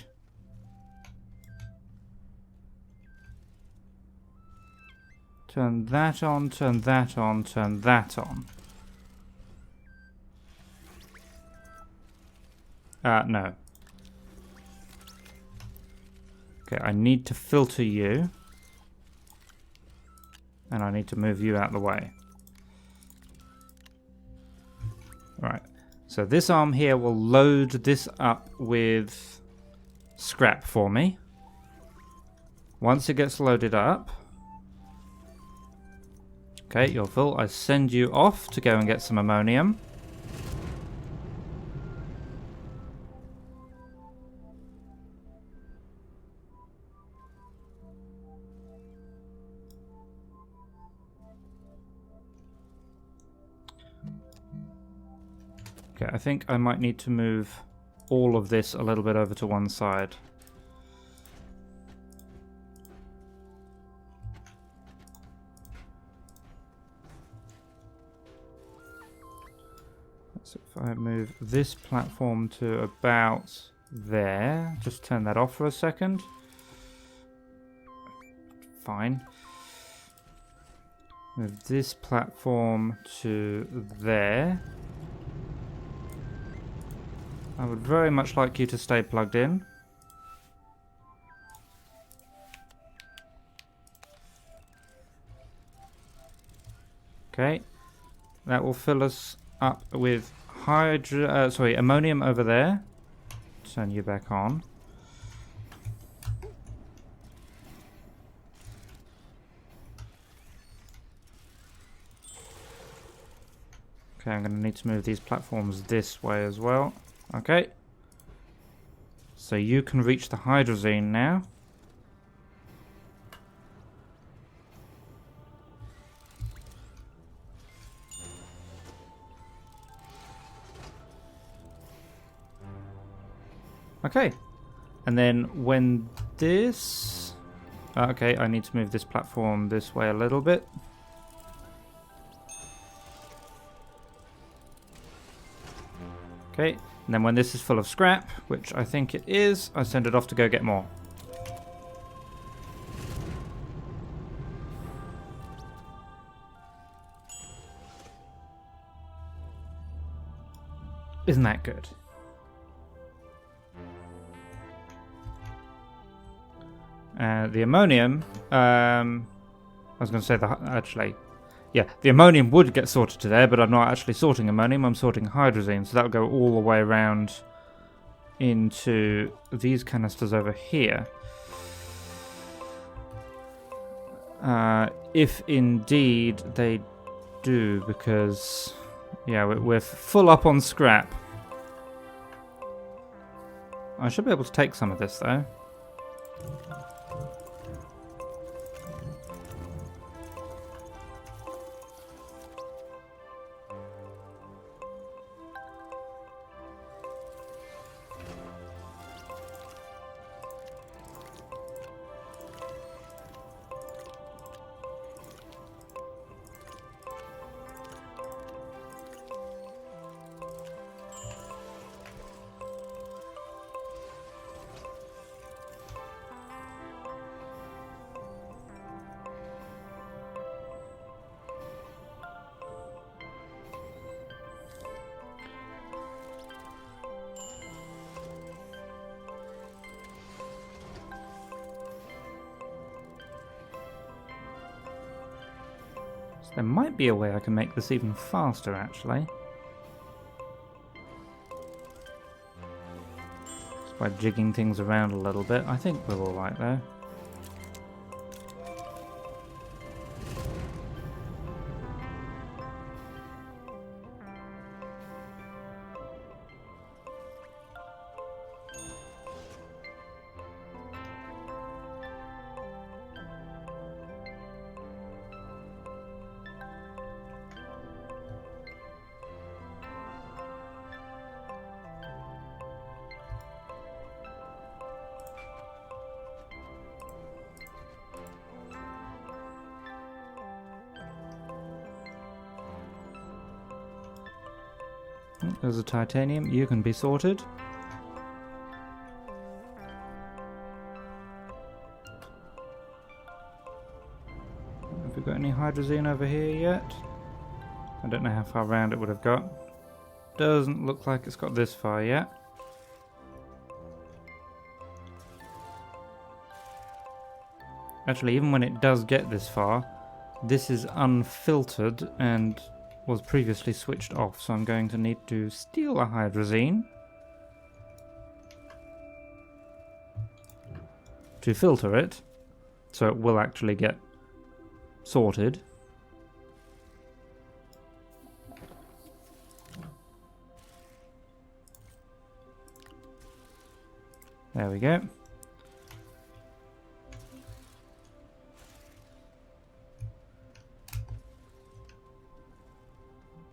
Turn that on, turn that on, turn that on. No. Okay, I need to filter you. And I need to move you out of the way. Right. So this arm here will load this up with scrap for me. Once it gets loaded up... Okay, you're full. I send you off to go and get some ammonium. Okay, I think I might need to move all of this a little bit over to one side. So if I move this platform to about there, just turn that off for a second. Fine. Move this platform to there. I would very much like you to stay plugged in. Okay, that will fill us up with ammonium over there. Turn you back on. Okay, I'm going to need to move these platforms this way as well. Okay. So you can reach the hydrazine now. Okay. And then when this... okay, I need to move this platform this way a little bit. Okay. And then when this is full of scrap, which I think it is, I send it off to go get more. Isn't that good? The ammonium, I was going to say actually, yeah, the ammonium would get sorted to there, but I'm not actually sorting ammonium, I'm sorting hydrazine, so that'll go all the way around into these canisters over here. If indeed they do, because, yeah, we're full up on scrap. I should be able to take some of this, though. So there might be a way I can make this even faster, actually. Just by jigging things around a little bit. I think we're alright though. There's a titanium. You can be sorted. Have we got any hydrazine over here yet? I don't know how far around it would have got. Doesn't look like it's got this far yet. Actually, even when it does get this far, this is unfiltered and was previously switched off, so I'm going to need to steal a hydrazine to filter it, so it will actually get sorted. There we go.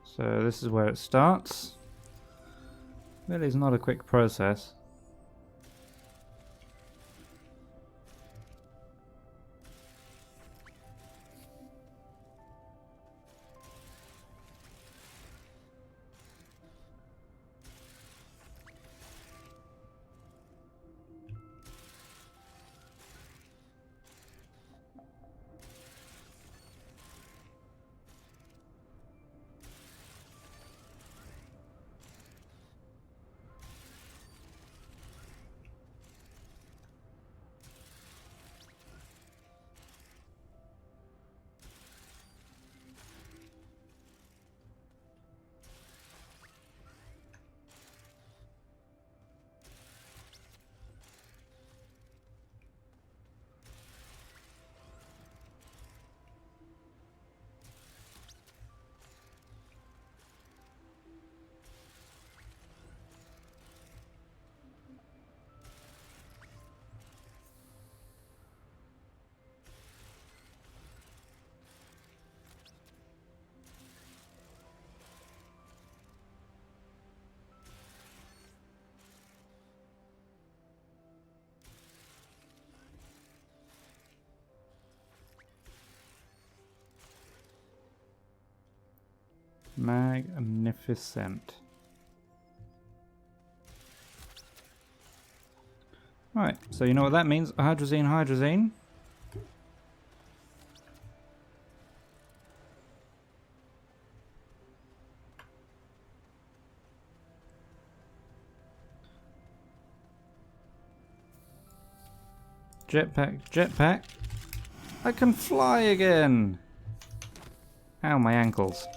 So this is where it starts. Really is not a quick process. Magnificent. Right, so you know what that means? Hydrazine, hydrazine. Jetpack, jetpack. I can fly again. Ow, my ankles.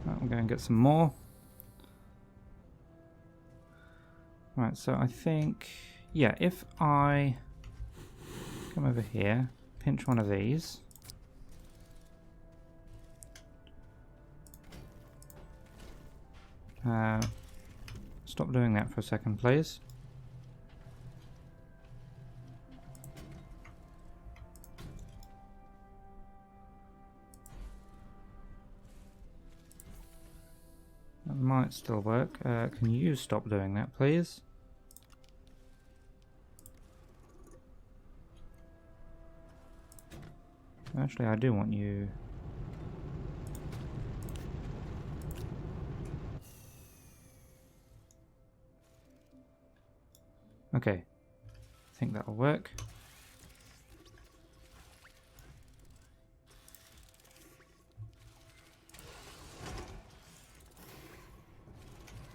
Right, I'm going to get some more. Right, so I think, yeah, if I come over here, pinch one of these. Stop doing that for a second, please. That might still work. Can you stop doing that, please? Actually, I do want you... Okay. I think that'll work.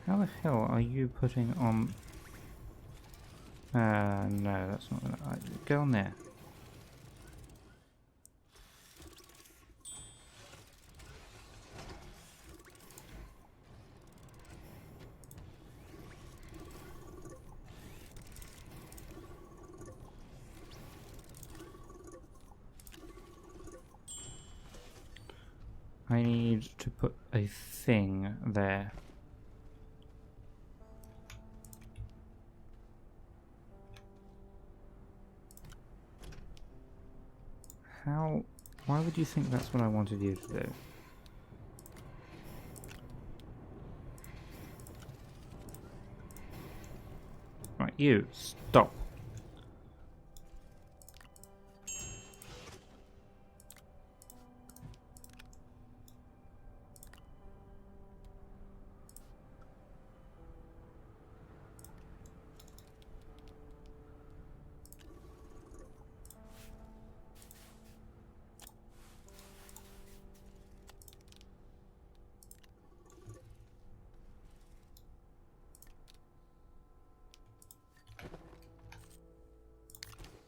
How the hell are you putting on... no, that's not gonna... Go on there. I need to put a thing there. How? Why would you think that's what I wanted you to do? Right, you, stop.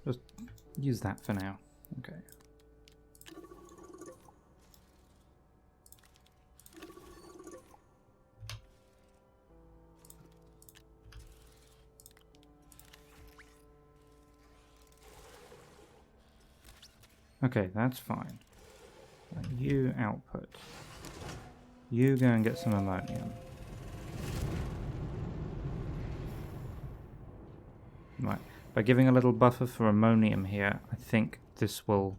Just use that for now. Okay. Okay, that's fine. You output. You go and get some ammonium. Right. By giving a little buffer for ammonium here, I think this will,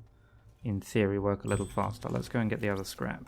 in theory, work a little faster. Let's go and get the other scrap.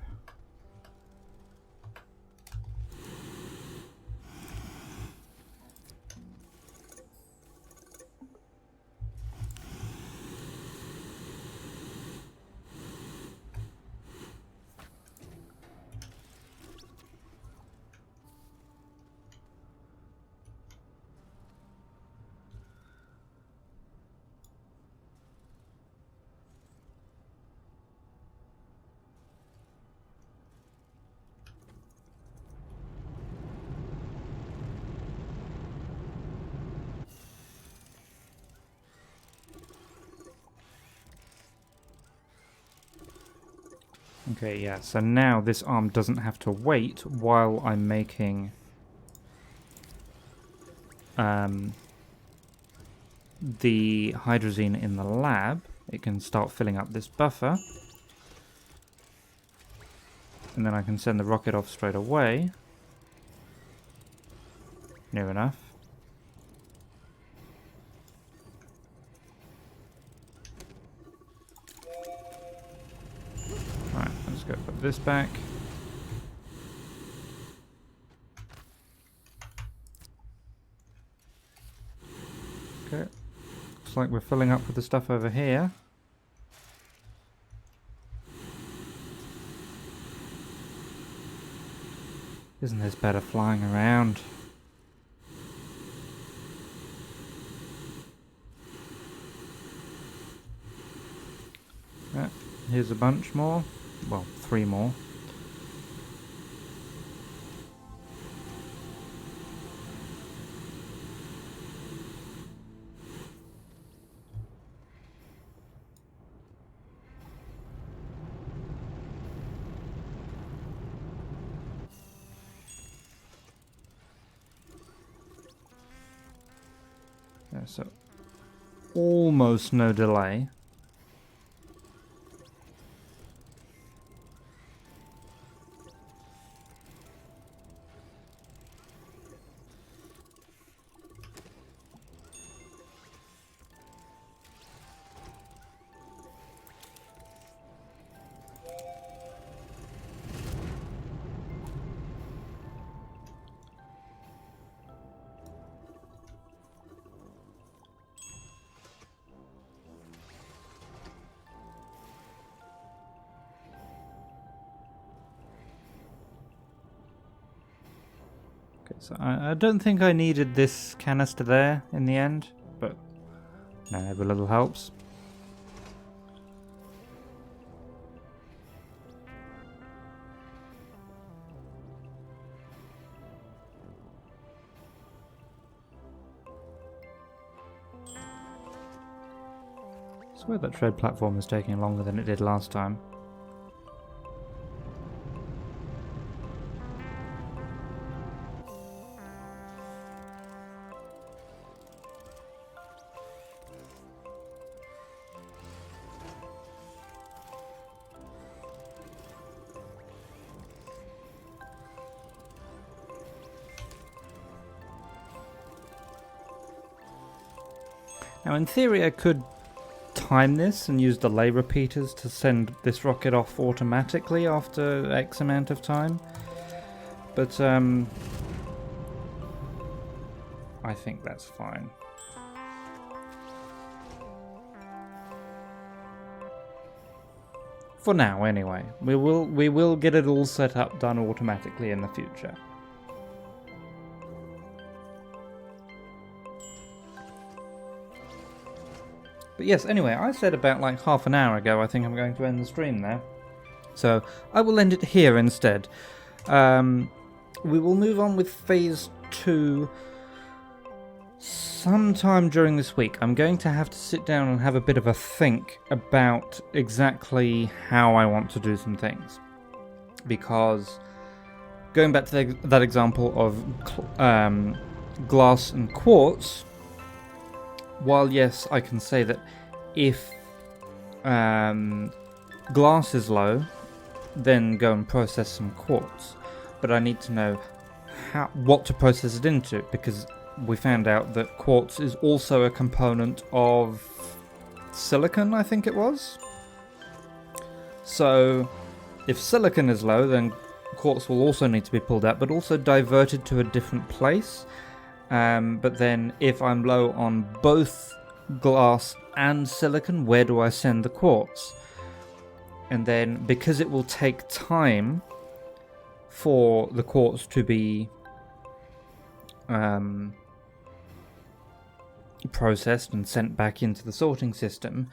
Okay, yeah, so now this arm doesn't have to wait while I'm making the hydrazine in the lab. It can start filling up this buffer. And then I can send the rocket off straight away. Near enough. Right, let's go put this back. Okay. Looks like we're filling up with the stuff over here. Isn't this better flying around? Here's a bunch more. Well, 3 more. Yeah, so almost no delay. So I don't think I needed this canister there in the end, but no, every little helps. I swear that tread platform is taking longer than it did last time. Now in theory I could time this and use delay repeaters to send this rocket off automatically after X amount of time, but I think that's fine. For now, anyway. We will get it all set up, done automatically in the future. But yes, anyway, I said about like half an hour ago I think I'm going to end the stream there. So I will end it here instead. We will move on with Phase 2 sometime during this week. I'm going to have to sit down and have a bit of a think about exactly how I want to do some things. Because going back to that example of glass and quartz, while yes, I can say that if glass is low, then go and process some quartz. But I need to know what to process it into, because we found out that quartz is also a component of silicon, I think it was. So if silicon is low, then quartz will also need to be pulled out, but also diverted to a different place. But then if I'm low on both glass and silicon, where do I send the quartz? And then because it will take time for the quartz to be processed and sent back into the sorting system,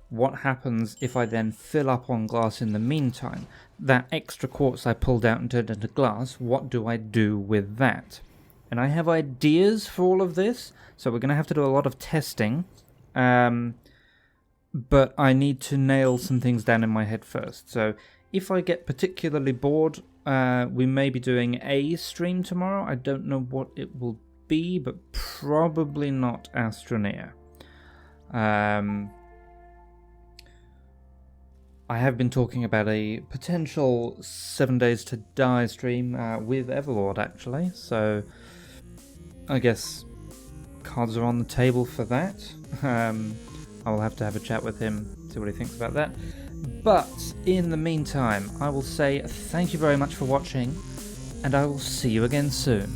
what happens if I then fill up on glass in the meantime? That extra quartz I pulled out and turned into glass, what do I do with that? And I have ideas for all of this, so we're going to have to do a lot of testing, but I need to nail some things down in my head first. So if I get particularly bored, we may be doing a stream tomorrow. I don't know what it will be, but probably not Astroneer. I have been talking about a potential 7 Days to Die stream with Everlord, actually, so I guess cards are on the table for that. I will have to have a chat with him, see what he thinks about that. But in the meantime, I will say thank you very much for watching, and I will see you again soon.